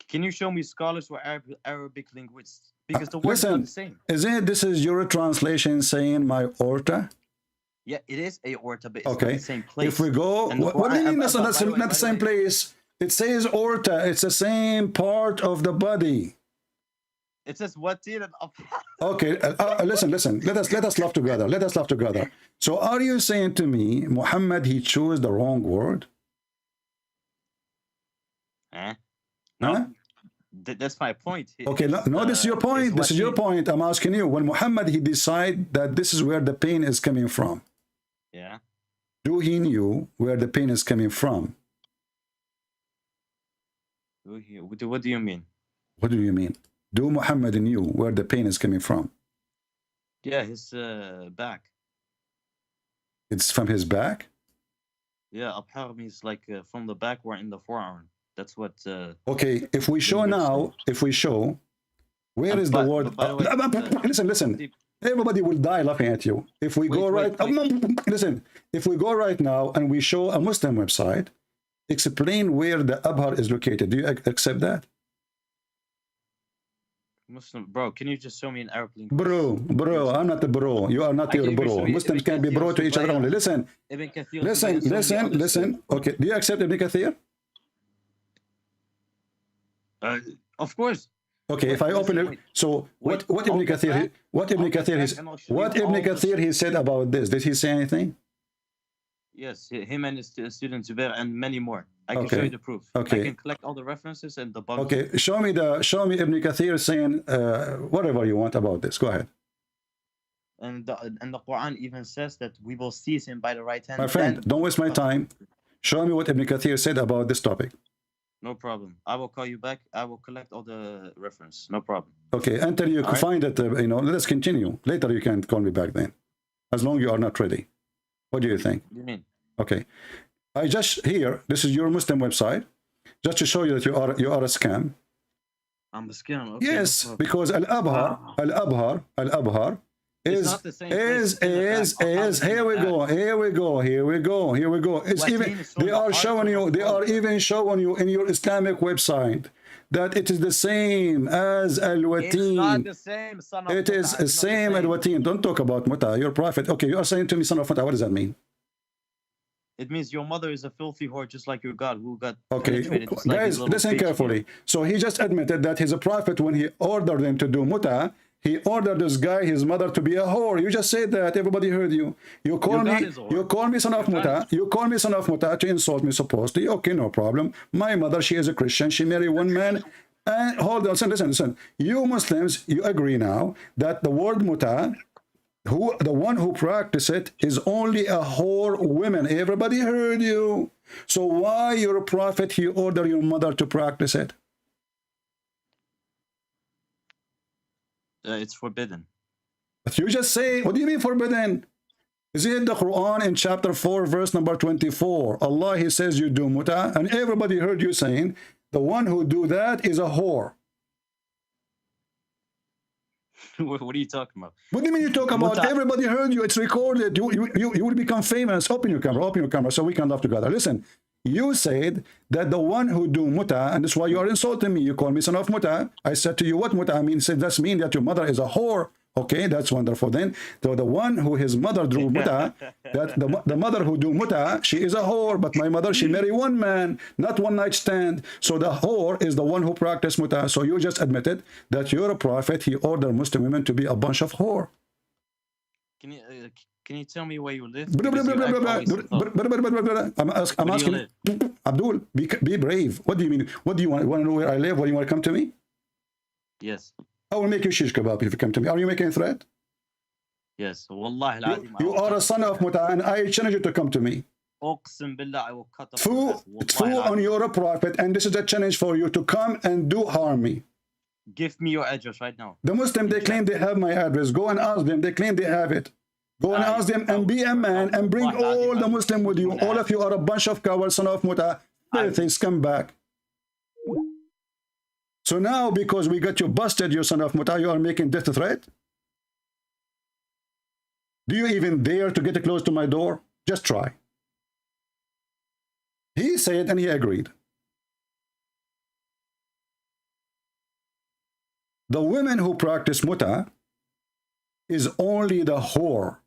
Can you show me scholars who are Arabic linguists? Because the words are the same. This is your translation saying my aorta? Yeah, it is aorta, but it's not the same place. If we go, what do you mean that's not the same place? It says aorta. It's the same part of the body. It says watin and abhar. Okay, listen. Let us love together. Let us love together. So, are you saying to me, Muhammad, he chose the wrong word? Eh? No, Huh? that's my point. Okay, no, this is your point. This is your point. I'm asking you. When Muhammad he decide that this is where the pain is coming from, Yeah. do he knew where the pain is coming from? What do you mean? What do you mean? Do Muhammad knew where the pain is coming from? Yeah, his back. It's from his back? Yeah, abhar means like from the back or in the forearm. That's what. Okay, if we show now, if we show, where is the word? by the way, Listen. Everybody will die laughing at you. If we go right, listen. If we go right now and we show a Muslim website, explain where the abhar is located. Do you accept that? Muslim, bro, can you just show me an Arab link? Bro, I'm not the bro. You are not your bro. Muslims can be bro to each other only. Listen. Listen. Okay, do you accept Ibn Kathir? Of course. Okay, if I open it, so what Ibn Kathir he said about this? Did he say anything? Yes, him and his student Zubair and many more. I can show you the proof. Okay. I can collect all the references and the bugs. Okay, show me Ibn Kathir saying whatever you want about this. Go ahead. And the Quran even says that we will seize him by the right hand. My friend, don't waste my time. Show me what Ibn Kathir said about this topic. No problem. I will call you back. I will collect all the reference. No problem. Okay, until you can find it, let us continue. Later you can call me back then. As long as you are not ready. What do you think? What do you mean? Okay. I just here, this is your Muslim website, just to show you that you are a scam. I'm a scam. Okay, yes, no because al-abhar is here we go. It's even they are even showing you in your Islamic website that it is the same as al-watin. It's not the same, son of It is the same al-watin. Don't talk about Mutha, your prophet. Okay, you are saying to me, son of Mutha, what does that mean? It means your mother is a filthy whore, just like your God, who got okay. Guys, listen carefully. So he just admitted that he's a prophet when he ordered them to do Mutha. He ordered this guy, his mother, to be a whore. You just said that. Everybody heard you. You call me son of Mutha. You call me son of Mutha to insult me, supposedly. Okay, no problem. My mother, she is a Christian. She married one man. And hold on, listen. You Muslims, you agree now that the word Mutha, the one who practice it, is only a whore woman. Everybody heard you. So why your prophet, he ordered your mother to practice it? It's forbidden. But you just say, what do you mean forbidden? Is it the Quran in chapter 4, verse number 24? Allah, he says you do Mutha, and everybody heard you saying, the one who do that is a whore. What are you talking about? What do you mean you talk about? Mutha. Everybody heard you. It's recorded. You will become famous. Open your camera so we can laugh together. Listen, you said that the one who do Mutha, and that's why you are insulting me. You call me son of Mutha. I said to you, what Mutha means? Said that mean that your mother is a whore. Okay, that's wonderful. Then the one who his mother drew Mutha, that the mother who do Mutha, she is a whore. But my mother, she married one man, not one night stand. So the whore is the one who practiced Mutha. So you just admitted that you're a prophet. He ordered Muslim women to be a bunch of whore. Can you tell me where you live? I'm asking. Abdul, be brave. What do you mean? What do you want? Want to know where I live? What do you want to come to me? Yes. I will make you shish kebab if you come to me. Are you making a threat? Yes. Wallahi you are a son of Mutha, and I challenge you to come to me. I will cut off. It's full on your prophet, and this is a challenge for you to come and do harm me. Give me your address right now. The Muslim, they claim they have my address. Go and ask them. They claim they have it. Go and ask them and be a man and bring all the Muslim with you. All of you are a bunch of cowards, son of Mutha. Things come back. So now, because we got you busted, you son of Mutha, you are making death threat? Do you even dare to get close to my door? Just try. He said and he agreed. The women who practice Mutha is only the whore.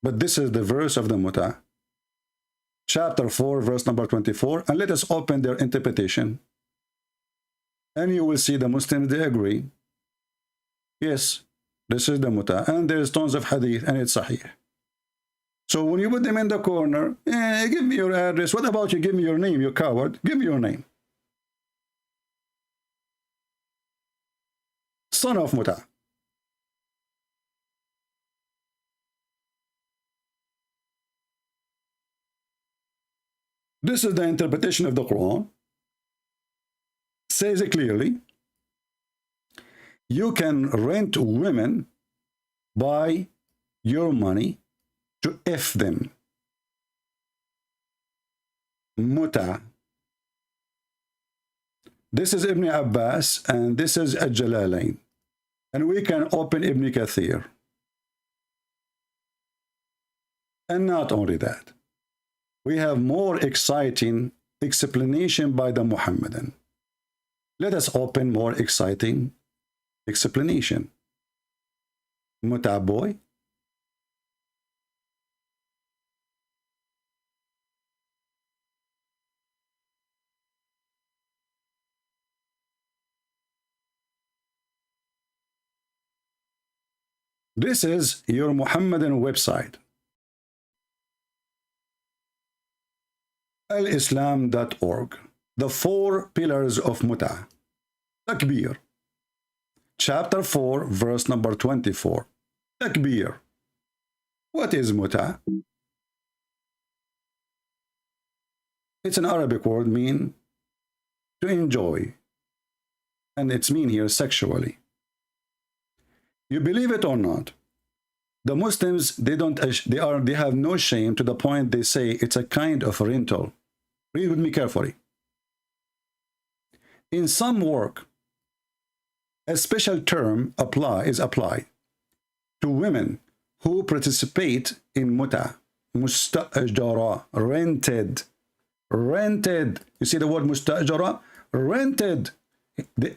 But this is the verse of the Mutha. Chapter 4, verse number 24. And let us open their interpretation. And you will see the Muslims, they agree Yes, this is the Mutha. And there's tons of hadith and it's sahih. So when you put them in the corner, give me your address. What about you? Give me your name, you coward. Give me your name. Son of Mutha. This is the interpretation of the Quran. Says it clearly. You can rent women by your money to F them. Mut'a. This is Ibn Abbas and this is Al-Jalalain. And we can open Ibn Kathir. And not only that, we have more exciting explanation by the Muhammadan. Let us open more exciting explanation. Mut'a boy. This is your Muhammadan website. alislam.org. The 4 pillars of Mut'a. Takbir. Chapter 4, verse number 24. Takbir. What is Mut'a? It's an Arabic word mean to enjoy. And it's mean here sexually. You believe it or not, the Muslims, they have no shame to the point they say it's a kind of rental. Read with me carefully. In some work, a special term is applied to women who participate in Mut'a, mustajara, rented. You see the word mustajara? Rented.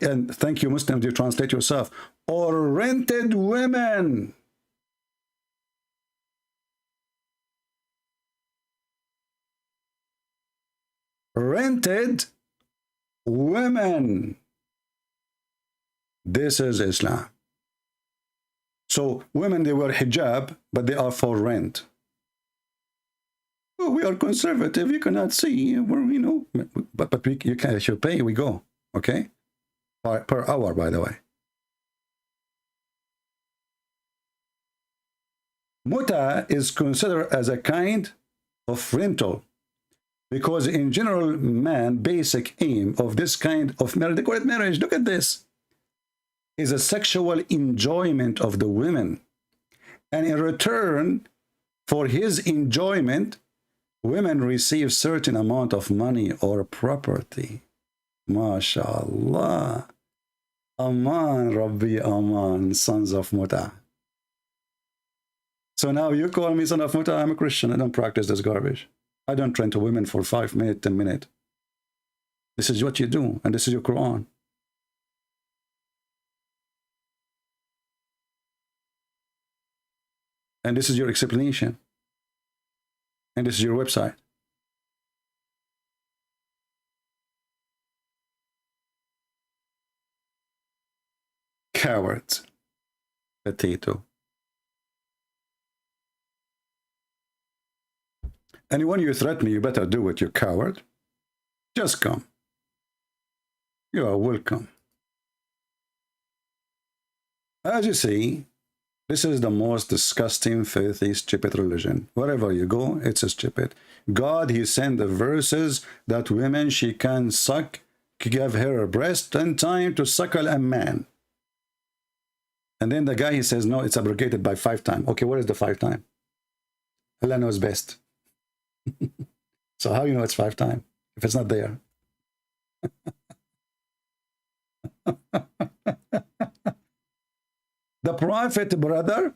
And thank you, Muslims, you translate yourself. Or rented women. Rented women. This is Islam. So women, they wear hijab, but they are for rent. Oh, we are conservative. You cannot see. We're, but you can. If you pay, we go. Okay, per hour, by the way. Mut'a is considered as a kind of rental because in general, basic aim of this kind of marriage, they call it marriage, look at this, is a sexual enjoyment of the women. And in return for his enjoyment, women receive certain amount of money or property. MashaAllah. Aman, Rabbi Aman, sons of Mut'a. So now you call me son of Mut'a, I'm a Christian. I don't practice this garbage. I don't rent to women for 5 minutes, 10 minutes. This is what you do, and this is your Quran. And this is your explanation. And this is your website. Cowards. Potato. And when you threaten me, you better do it, you coward. Just come. You are welcome. As you see, this is the most disgusting, filthy, stupid religion. Wherever you go, it's stupid. God, he sent the verses that women, she can suck, give her a breast and time to suckle a man. And then the guy, he says, no, it's abrogated by 5 times. Okay, what is the 5 times? Allah knows best. So how you know it's 5 times if it's not there? The Prophet, brother,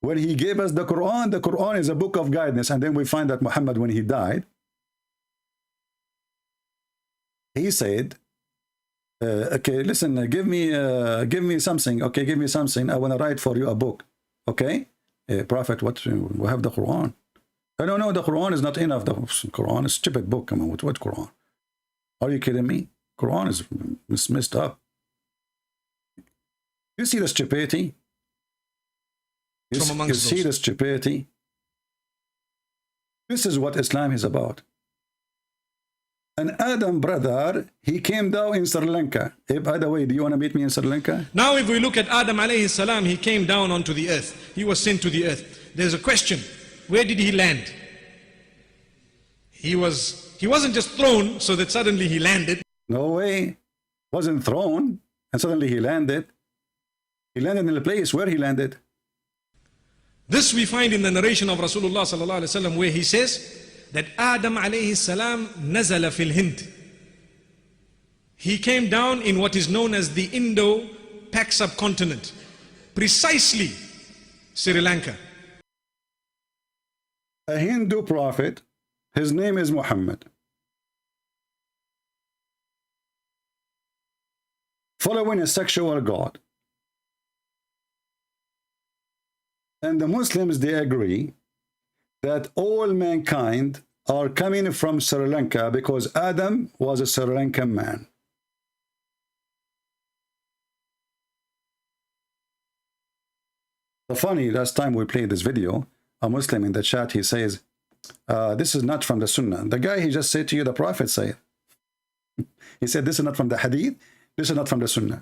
when he gave us the Quran is a book of guidance. And then we find that Muhammad, when he died, he said, okay, listen, give me something. Okay, give me something. I want to write for you a book. Okay, Prophet, what? We have the Quran. I don't know. The Quran is not enough. The Quran is a stupid book. Come on, what Quran? Are you kidding me? Quran is messed up. You see the stupidity? You from amongst see those. the stupidity? This is what Islam is about. And Adam, brother, he came down in Sri Lanka. Hey, by the way, do you want to meet me in Sri Lanka? Now if we look at Adam alayhi salam, he came down onto the earth. He was sent to the earth. There's a question. Where did he land? He wasn't just thrown so that suddenly he landed. No way. Wasn't thrown and suddenly he landed. He landed in the place where he landed. This we find in the narration of Rasulullah sallallahu alaihi wasallam, where he says that Adam alayhi salam nazala fil Hind. He came down in what is known as the Indo-Pak subcontinent, precisely Sri Lanka. A Hindu prophet, his name is Muhammad. Following a sexual god. And the Muslims, they agree that all mankind are coming from Sri Lanka because Adam was a Sri Lankan man. The funny, last time we played this video, a Muslim in the chat, he says, this is not from the Sunnah. The guy, he just said to you, the Prophet said. He said, this is not from the Hadith, this is not from the Sunnah.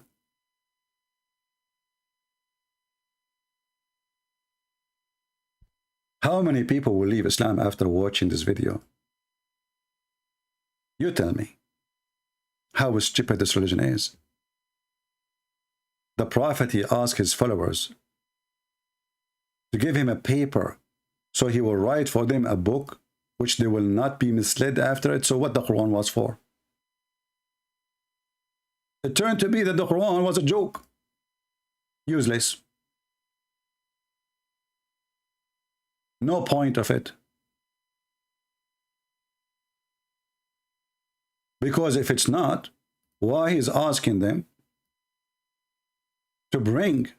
How many people will leave Islam after watching this video? You tell me how stupid this religion is. The Prophet, he asked his followers to give him a paper so he will write for them a book which they will not be misled after it. So what the Quran was for? It turned to be that the Quran was a joke. Useless. No point of it. Because if it's not, why he's asking them to bring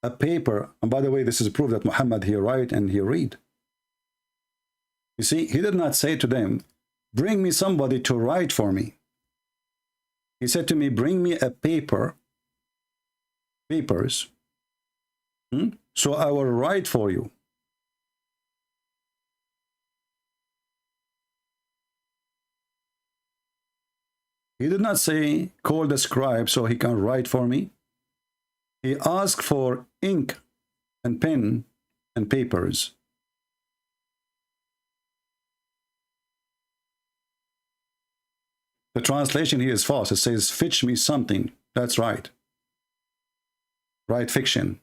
a paper? And by the way, this is proof that Muhammad, he write and he read. You see, he did not say to them, bring me somebody to write for me. He said to me, bring me a papers, so I will write for you. He did not say, call the scribe so he can write for me. He asked for ink and pen and papers. The translation here is false. It says, fetch me something. That's right. Write fiction.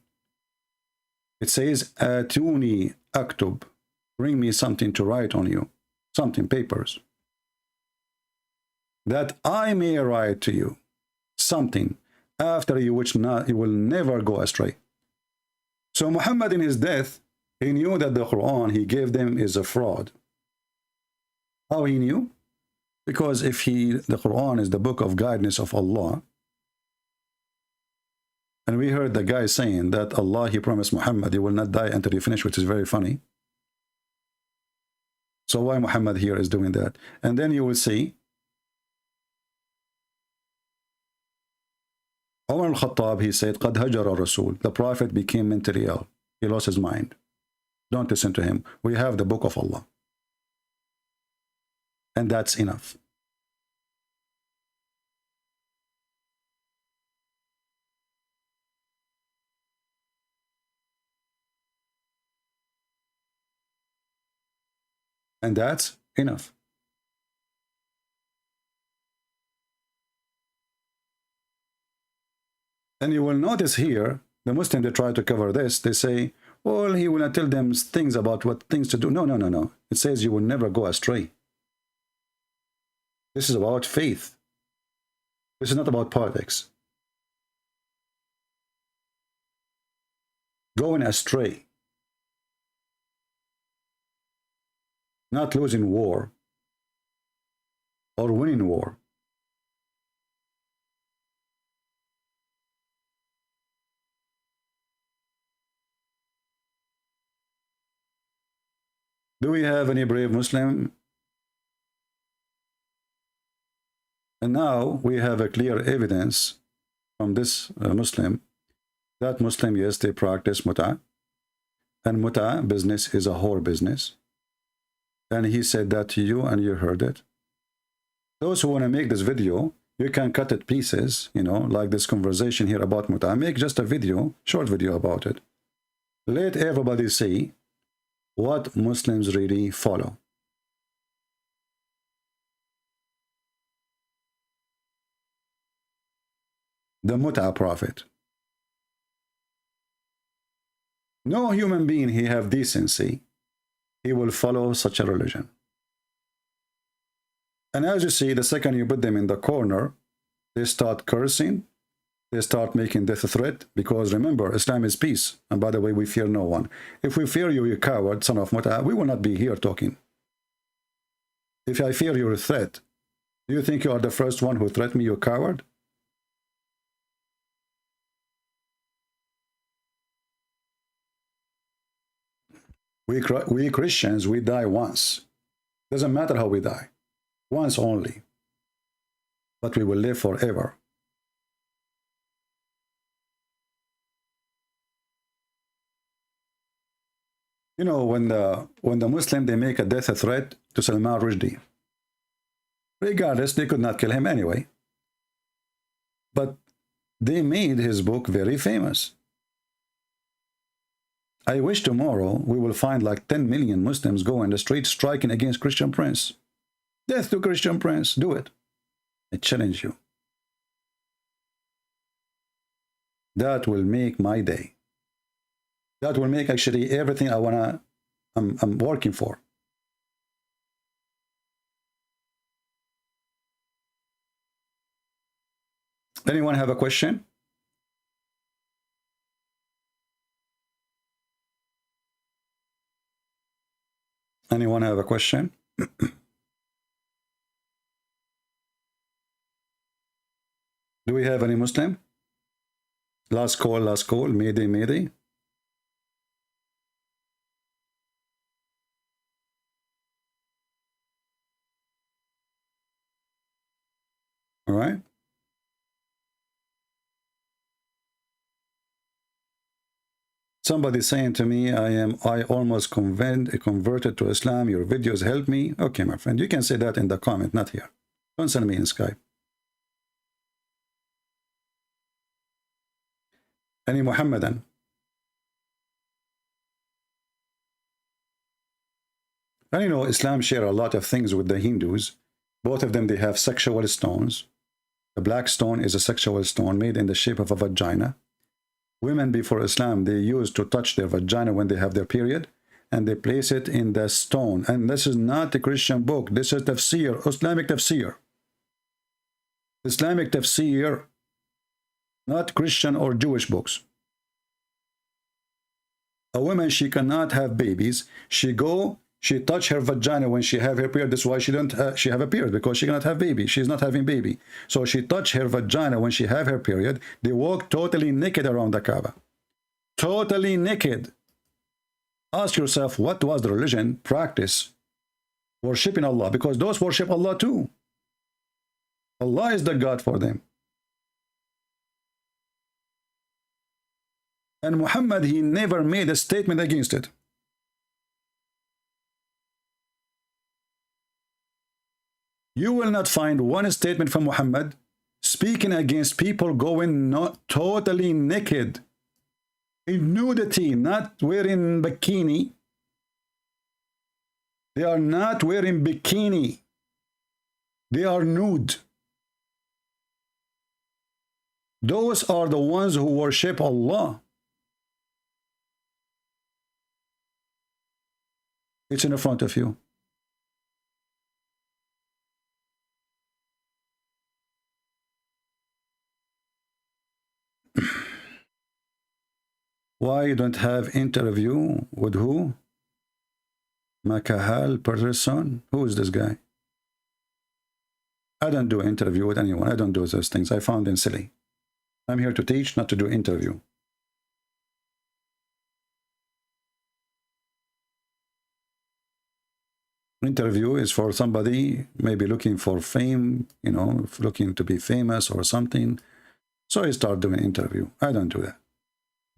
It says, atuni aktub. Bring me something to write on you. Something, papers. That I may write to you something after you which not, you will never go astray. So Muhammad in his death, he knew that the Quran he gave them is a fraud. How he knew? Because if the Quran is the book of guidance of Allah, and we heard the guy saying that Allah, he promised Muhammad he will not die until he finish, which is very funny. So why Muhammad here is doing that? And then you will see Umar al-Khattab, he said, قَدْ هَجَرَ الرَّسُولِ. The Prophet became mentally ill. He lost his mind. Don't listen to him. We have the book of Allah. And that's enough. And that's enough. And you will notice here, the Muslims, they try to cover this. They say, well, he will not tell them things about what things to do. No, no, no, no. It says you will never go astray. This is about faith. This is not about politics. Going astray. Not losing war or winning war. Do we have any brave Muslim? And now we have a clear evidence from this Muslim. That Muslim, yes, they practice Mutha. And Mutha business is a whore business. And he said that to you and you heard it. Those who want to make this video, you can cut it pieces, you know, like this conversation here about Mutha. Make just a video, short video about it. Let everybody see what Muslims really follow. The Mut'a prophet. No human being he have decency, he will follow such a religion. And as you see, the second you put them in the corner, they start cursing, they start making death threat, because remember, Islam is peace. And by the way, we fear no one. If we fear you, you coward, son of Mut'a, we will not be here talking. If I fear your threat, do you think you are the first one who threatened me, you coward? We Christians, we die once. Doesn't matter how we die. Once only. But we will live forever. You know, when the Muslim, they make a death threat to Salman Rushdie. Regardless, they could not kill him anyway. But they made his book very famous. I wish tomorrow we will find like 10 million Muslims go in the street striking against Christian Prince. Death to Christian Prince. Do it. I challenge you. That will make my day. That will make actually everything I'm working for. Anyone have a question? Anyone have a question? Do we have any Muslim? Last call, Mayday, Mayday. All right. Somebody saying to me, I almost converted to Islam. Your videos help me. Okay, my friend, you can say that in the comment, not here. Don't send me in Skype. Any Muhammadan? And you know, Islam share a lot of things with the Hindus. Both of them, they have sexual stones. The black stone is a sexual stone made in the shape of a vagina. Women before Islam, they used to touch their vagina when they have their period, and they place it in the stone. And this is not a Christian book. This is tafsir, Islamic tafsir. Islamic tafsir, not Christian or Jewish books. A woman, she cannot have babies. She touch her vagina when she have her period. That's why she have a period, because she cannot have baby. She's not having baby. So she touch her vagina when she have her period. They walk totally naked around the Kaaba. Totally naked. Ask yourself, what was the religion practice? Worshipping Allah, because those worship Allah too. Allah is the God for them. And Muhammad, he never made a statement against it. You will not find one statement from Muhammad speaking against people going not totally naked, in nudity, not wearing bikini. They are not wearing bikini. They are nude. Those are the ones who worship Allah. It's in the front of you. Why you don't have interview with who? Makahal Patterson? Who is this guy? I don't do interview with anyone. I don't do those things. I found them silly. I'm here to teach, not to do interview. Interview is for somebody maybe looking for fame, you know, looking to be famous or something. So he started doing interview. I don't do that.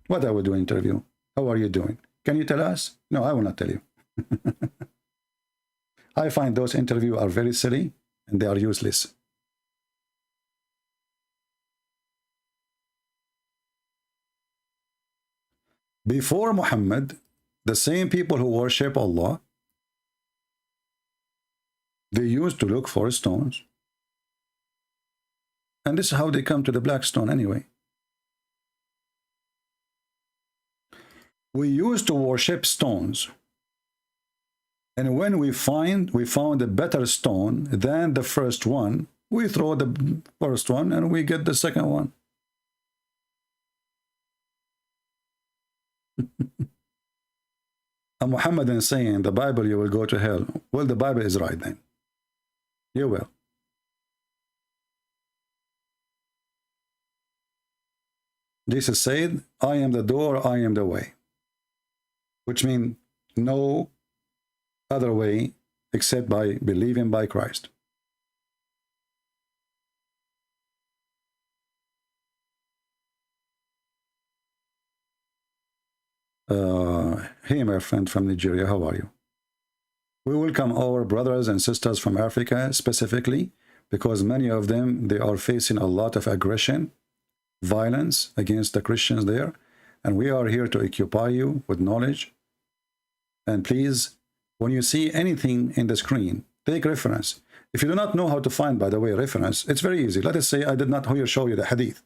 What I would do interview? How are you doing? Can you tell us? No, I will not tell you. I find those interviews are very silly and they are useless. Before Muhammad, the same people who worship Allah, they used to look for stones. And this is how they come to the black stone anyway. We used to worship stones. And when we found a better stone than the first one, we throw the first one and we get the second one. And Muhammad is saying in the Bible you will go to hell. Well, the Bible is right then. You will. Jesus said, I am the door, I am the way. Which means no other way except by believing by Christ. Hey, my friend from Nigeria, how are you? We welcome our brothers and sisters from Africa specifically because many of them, they are facing a lot of aggression, violence against the Christians there. And we are here to occupy you with knowledge. And please, when you see anything in the screen, take reference. If you do not know how to find, by the way, reference, it's very easy. Let us say I did not show you the hadith.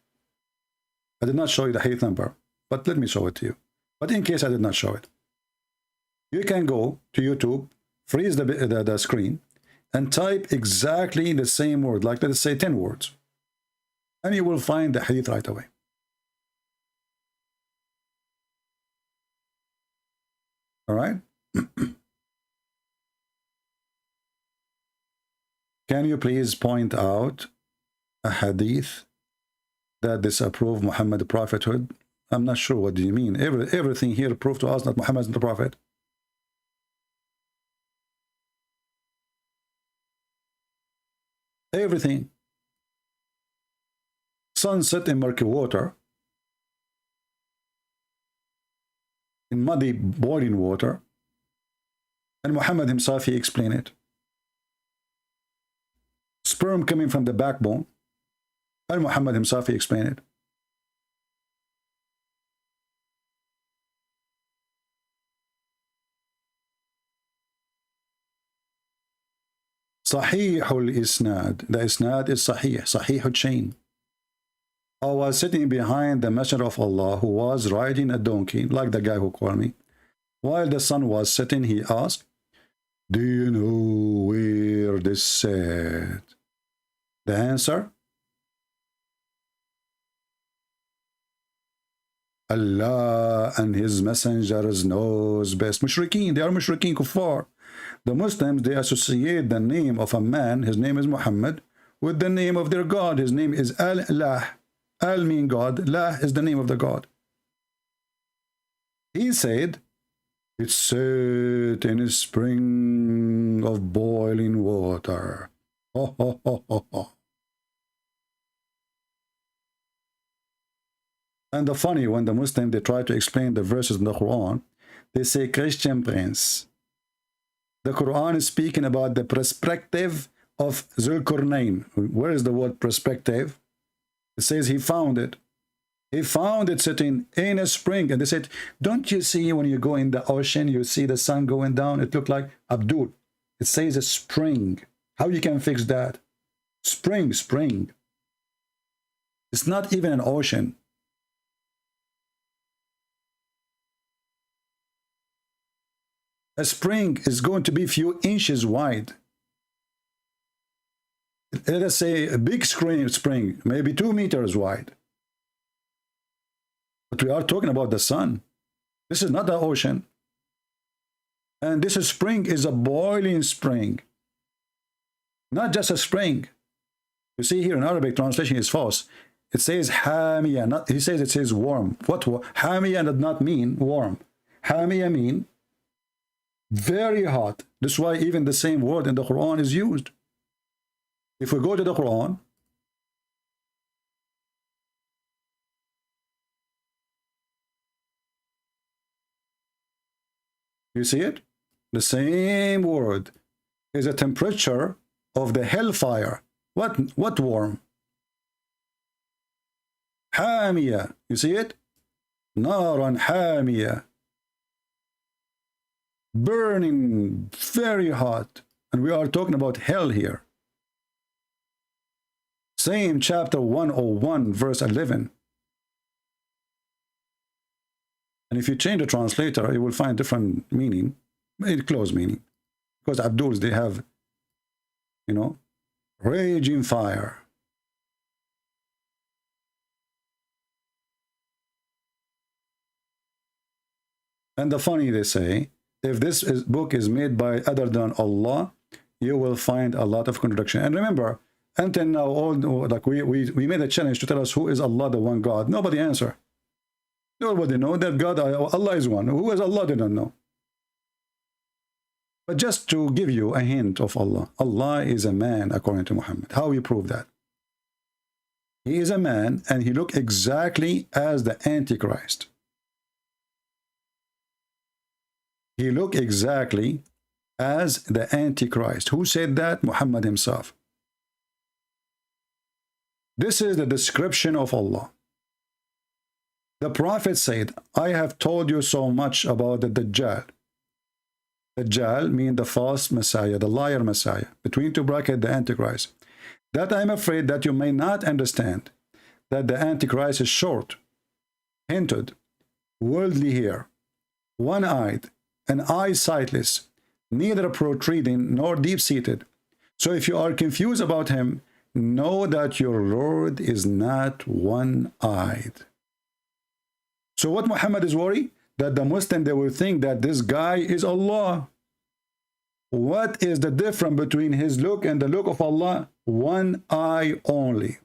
I did not show you the hadith number, but let me show it to you. But in case I did not show it, you can go to YouTube, freeze the screen, and type exactly the same word, like let's say 10 words. And you will find the hadith right away. All right? Can you please point out a hadith that disapprove Muhammad prophethood? I'm not sure what do you mean. Everything here proved to us that Muhammad is the prophet. Everything. Sunset in murky water, in muddy boiling water, and Muhammad himself, he explained it. Sperm coming from the backbone, and Muhammad himself, he explained it. Sahihul Isnad. The Isnad is Sahih, Sahihul chain. I was sitting behind the Messenger of Allah who was riding a donkey, like the guy who called me. While the sun was setting, he asked, do you know where this said? The answer? Allah and His messengers knows best. Mushrikeen, they are Mushrikeen kuffar. The Muslims, they associate the name of a man, his name is Muhammad, with the name of their God. His name is Al-Lah. Al mean God. Lah is the name of the God. He said, it's set in a spring of boiling water. Oh, oh, oh, oh, oh. And the funny, when the Muslim, they try to explain the verses in the Quran, they say, Christian Prince, the Quran is speaking about the perspective of Zulkarnain. Where is the word perspective? It says he found it. He found it sitting in a spring. And they said, don't you see when you go in the ocean, you see the sun going down? It looked like Abdul. It says a spring. How you can fix that? Spring, spring. It's not even an ocean. A spring is going to be a few inches wide. Let us say a big spring, maybe 2 meters wide. But we are talking about the sun. This is not the ocean. And this spring is a boiling spring. Not just a spring. You see here in Arabic translation is false. It says hamiya. He says it says warm. What? Hamiya does not mean warm. Hamiya mean very hot. That's why even the same word in the Quran is used. If we go to the Quran, You see it? The same word is a temperature of the hellfire. What worm? حامية. You see it? نارا حامية. Burning, very hot. And we are talking about hell here. Same chapter 101, verse 11. And if you change the translator, you will find different meaning, maybe close meaning. Because Abduls, they have, you know, raging fire. And the funny, they say, if this book is made by other than Allah, you will find a lot of contradiction. And remember, until now, like we made a challenge to tell us who is Allah, the one God. Nobody answer. Nobody know that God, Allah is one. Who is Allah, they don't know. But just to give you a hint of Allah, Allah is a man according to Muhammad. How we prove that? He is a man and he looks exactly as the Antichrist. He looked exactly as the Antichrist. Who said that? Muhammad himself. This is the description of Allah. The Prophet said, I have told you so much about the Dajjal. Dajjal means the false Messiah, the liar Messiah, between two brackets, the Antichrist. That I am afraid that you may not understand that the Antichrist is short, hinted, worldly hair, one-eyed, and eye sightless, neither protruding nor deep-seated. So if you are confused about him, know that your Lord is not one-eyed. So what Muhammad is worried? That the Muslim, they will think that this guy is Allah. What is the difference between his look and the look of Allah? One eye only.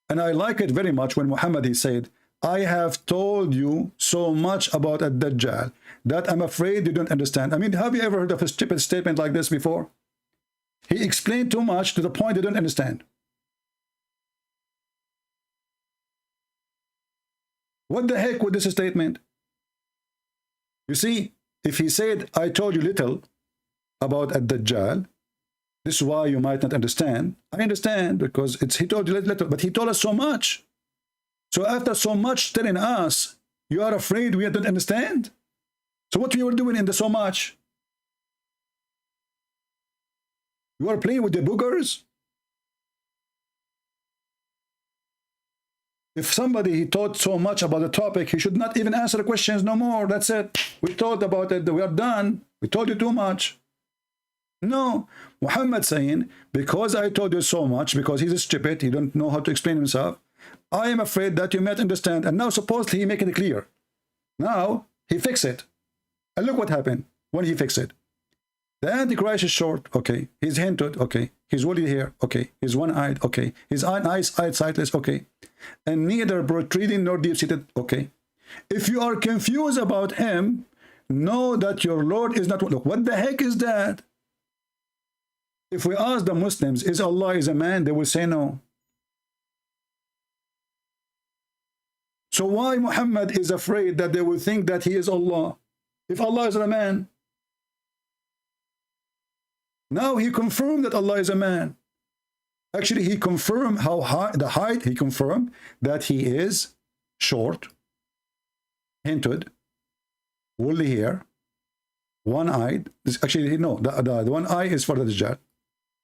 And I like it very much when Muhammad, he said, I have told you so much about a Dajjal that I'm afraid you don't understand. I mean, have you ever heard of a stupid statement like this before? He explained too much to the point you don't understand. What the heck with this statement? You see, if he said, I told you little about a Dajjal, this is why you might not understand. I understand because he told you little, but he told us so much. So after so much telling us, you are afraid we don't understand? So what we were doing in the so much? You are playing with the boogers? If somebody he taught so much about the topic, he should not even answer the questions no more. That's it. We thought about it. We are done. We told you too much. No. Muhammad saying, because I told you so much, because he's stupid, he don't know how to explain himself, I am afraid that you might understand. And now supposedly he make it clear. Now he fix it. And look what happened when he fixed it. The Antichrist is short, okay. He's hinted, okay. He's woolly hair, okay. He's one-eyed, okay. His eyes sightless, okay. And neither protruding nor deep-seated, okay. If you are confused about him, know that your Lord is not one. Look, what the heck is that? If we ask the Muslims, is Allah is a man? They will say no. So why Muhammad is afraid that they will think that he is Allah? If Allah is a man. Now he confirmed that Allah is a man. Actually, he confirmed how high the height. He confirmed that he is short, hinted, woolly hair, one-eyed. Actually, no, the one eye is for the Dajjal,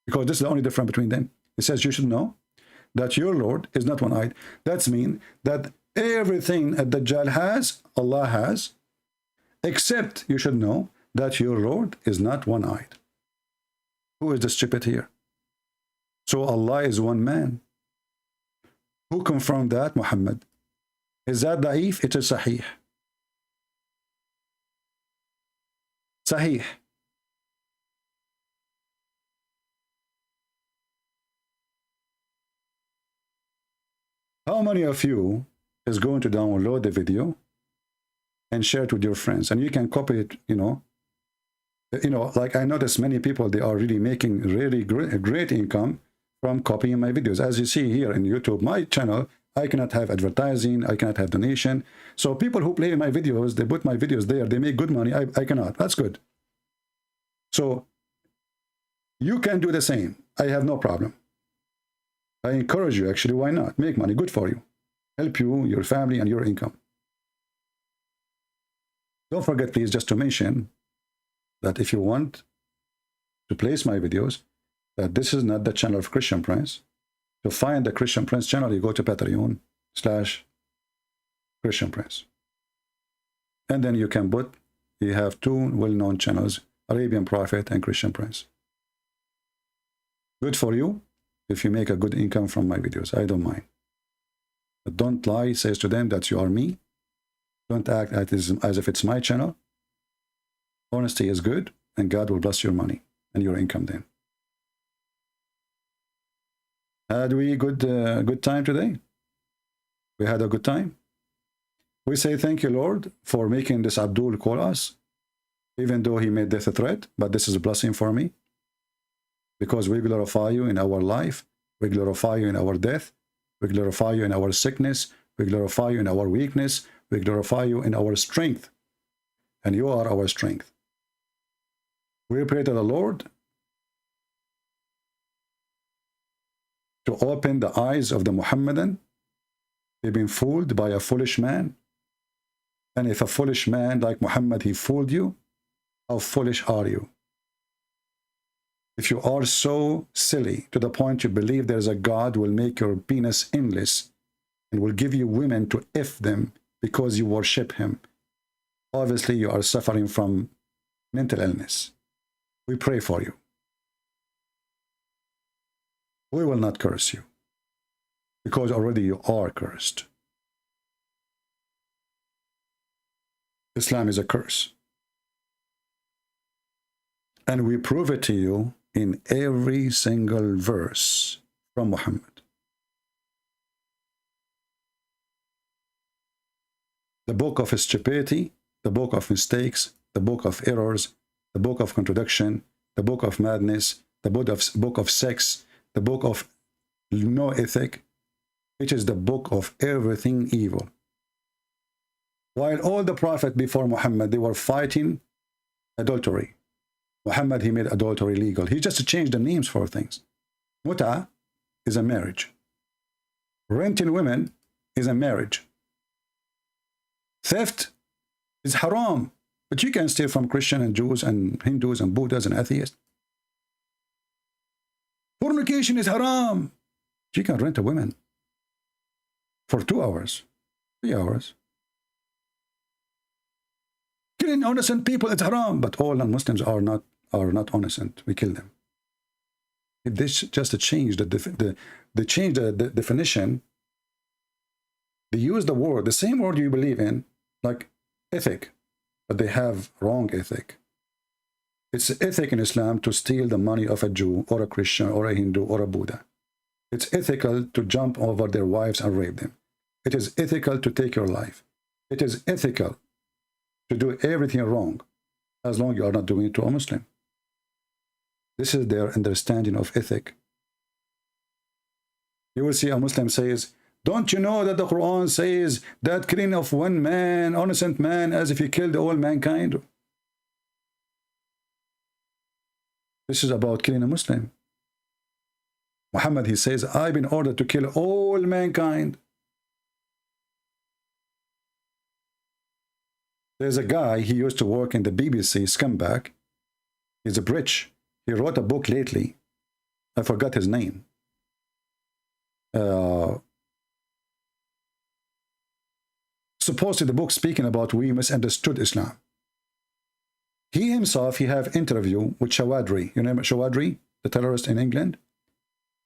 because this is the only difference between them. It says you should know that your Lord is not one-eyed. That means that everything that Dajjal has, Allah has, except you should know that your Lord is not one-eyed. Who is the stupid here? So Allah is one man. Who confirmed that? Muhammad. Is that da'if? It is sahih. Sahih. How many of you is going to download the video and share it with your friends? And you can copy it, you know, like I notice many people, they are really making really great income from copying my videos. As you see here in YouTube, my channel, I cannot have advertising. I cannot have donation. So people who play my videos, they put my videos there. They make good money. I cannot. That's good. So you can do the same. I have no problem. I encourage you, actually. Why not? Make money. Good for you. Help you, your family, and your income. Don't forget, please, just to mention that if you want to place my videos, that this is not the channel of Christian Prince. To find the Christian Prince channel, you go to Patreon/Christian Prince. And then you can put, you have two well-known channels, Arabian Prophet and Christian Prince. Good for you if you make a good income from my videos. I don't mind. But don't lie, says to them that you are me. Don't act as if it's my channel. Honesty is good, and God will bless your money and your income then. Had we good time today? We had a good time. We say thank you, Lord, for making this Abdul call us, even though he made death a threat, but this is a blessing for me, because we glorify you in our life, we glorify you in our death, we glorify you in our sickness, we glorify you in our weakness, we glorify you in our strength, and you are our strength. We pray to the Lord to open the eyes of the Muhammadan. They've been fooled by a foolish man. And if a foolish man like Muhammad, he fooled you, how foolish are you? If you are so silly to the point you believe there is a God who will make your penis endless and will give you women to F them because you worship him, obviously you are suffering from mental illness. We pray for you. We will not curse you, because already you are cursed. Islam is a curse. And we prove it to you in every single verse from Muhammad. The book of stupidity, the book of mistakes, the book of errors, the book of contradiction, the book of madness, the book of sex, the book of no ethic, which is the book of everything evil. While all the prophets before Muhammad, they were fighting adultery. Muhammad, he made adultery legal. He just changed the names for things. Mutha is a marriage. Renting women is a marriage. Theft is haram. But you can steal from Christians and Jews and Hindus and Buddhas and atheists. Fornication is haram. You can rent a woman for 2 hours, 3 hours. Killing innocent people is haram, but all non-Muslims are not innocent. We kill them. If they just change they change the definition. They use the word, the same word you believe in, like ethic, but they have wrong ethic. It's ethic in Islam to steal the money of a Jew or a Christian or a Hindu or a Buddha. It's ethical to jump over their wives and rape them. It is ethical to take your life. It is ethical to do everything wrong, as long as you are not doing it to a Muslim. This is their understanding of ethic. You will see a Muslim says, don't you know that the Quran says that killing of one man, innocent man, as if he killed all mankind? This is about killing a Muslim. Muhammad, he says, I've been ordered to kill all mankind. There's a guy, he used to work in the BBC, scumbag. He's a British. He wrote a book lately. I forgot his name. Supposedly the book speaking about we misunderstood Islam. He himself, he have interview with Shawadri. You know Shawadri, the terrorist in England?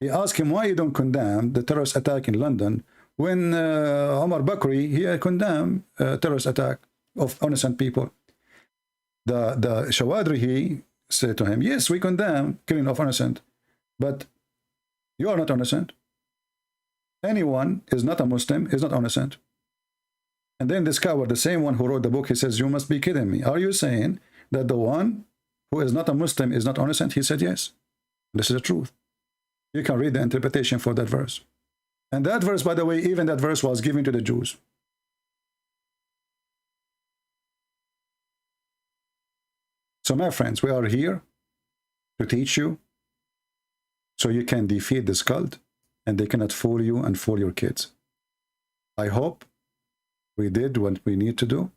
He asked him why you don't condemn the terrorist attack in London when Omar Bakri, he condemned terrorist attack of innocent people. The Shawadri, he said to him, yes, we condemn killing of innocent, but you are not innocent. Anyone is not a Muslim, is not innocent. And then this coward, the same one who wrote the book, he says, you must be kidding me. Are you saying that the one who is not a Muslim is not innocent? He said, yes. This is the truth. You can read the interpretation for that verse. And that verse, by the way, even that verse was given to the Jews. So my friends, we are here to teach you so you can defeat this cult and they cannot fool you and fool your kids. I hope we did what we need to do.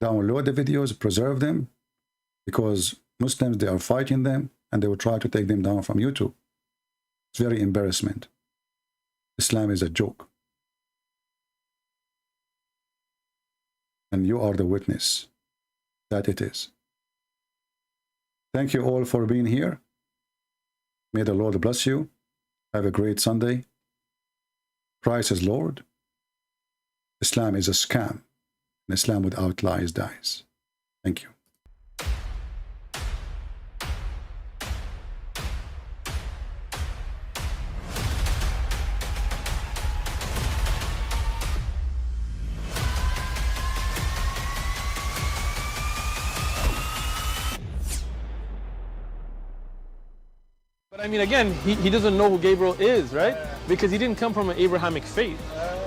Download the videos, preserve them, because Muslims, they are fighting them and they will try to take them down from YouTube. It's very embarrassment. Islam is a joke. And you are the witness that it is. Thank you all for being here. May the Lord bless you. Have a great Sunday. Christ is Lord. Islam is a scam. And Islam without lies dies. Thank you. But I mean, again, he doesn't know who Gabriel is, right? Because he didn't come from an Abrahamic faith.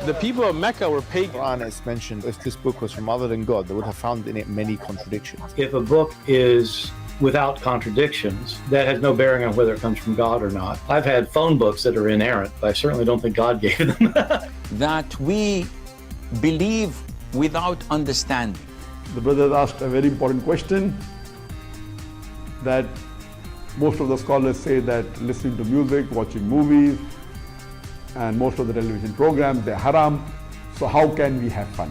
The people of Mecca were pagan. The Quran is mentioned, if this book was from other than God, they would have found in it many contradictions. If a book is without contradictions, that has no bearing on whether it comes from God or not. I've had phone books that are inerrant, but I certainly don't think God gave them. That we believe without understanding. The brother asked a very important question, that most of the scholars say that listening to music, watching movies, and most of the television programs, they're haram. So how can we have fun?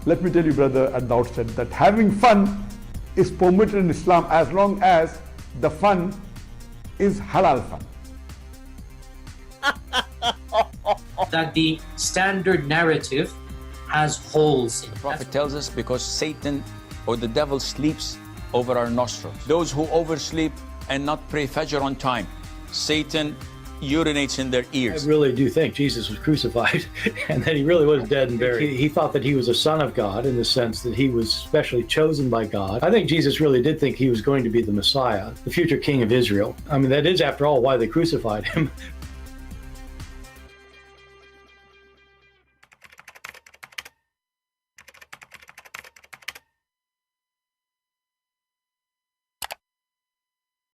Let me tell you, brother, at the outset that having fun is permitted in Islam as long as the fun is halal fun. That the standard narrative has holes in it. The Prophet tells us because Satan or the devil sleeps over our nostrils. Those who oversleep and not pray Fajr on time, Satan urinates in their ears. I really do think Jesus was crucified and that he really was dead and buried. He thought that he was a son of God in the sense that he was specially chosen by God. I think Jesus really did think he was going to be the Messiah, the future king of Israel. I mean, that is, after all, why they crucified him,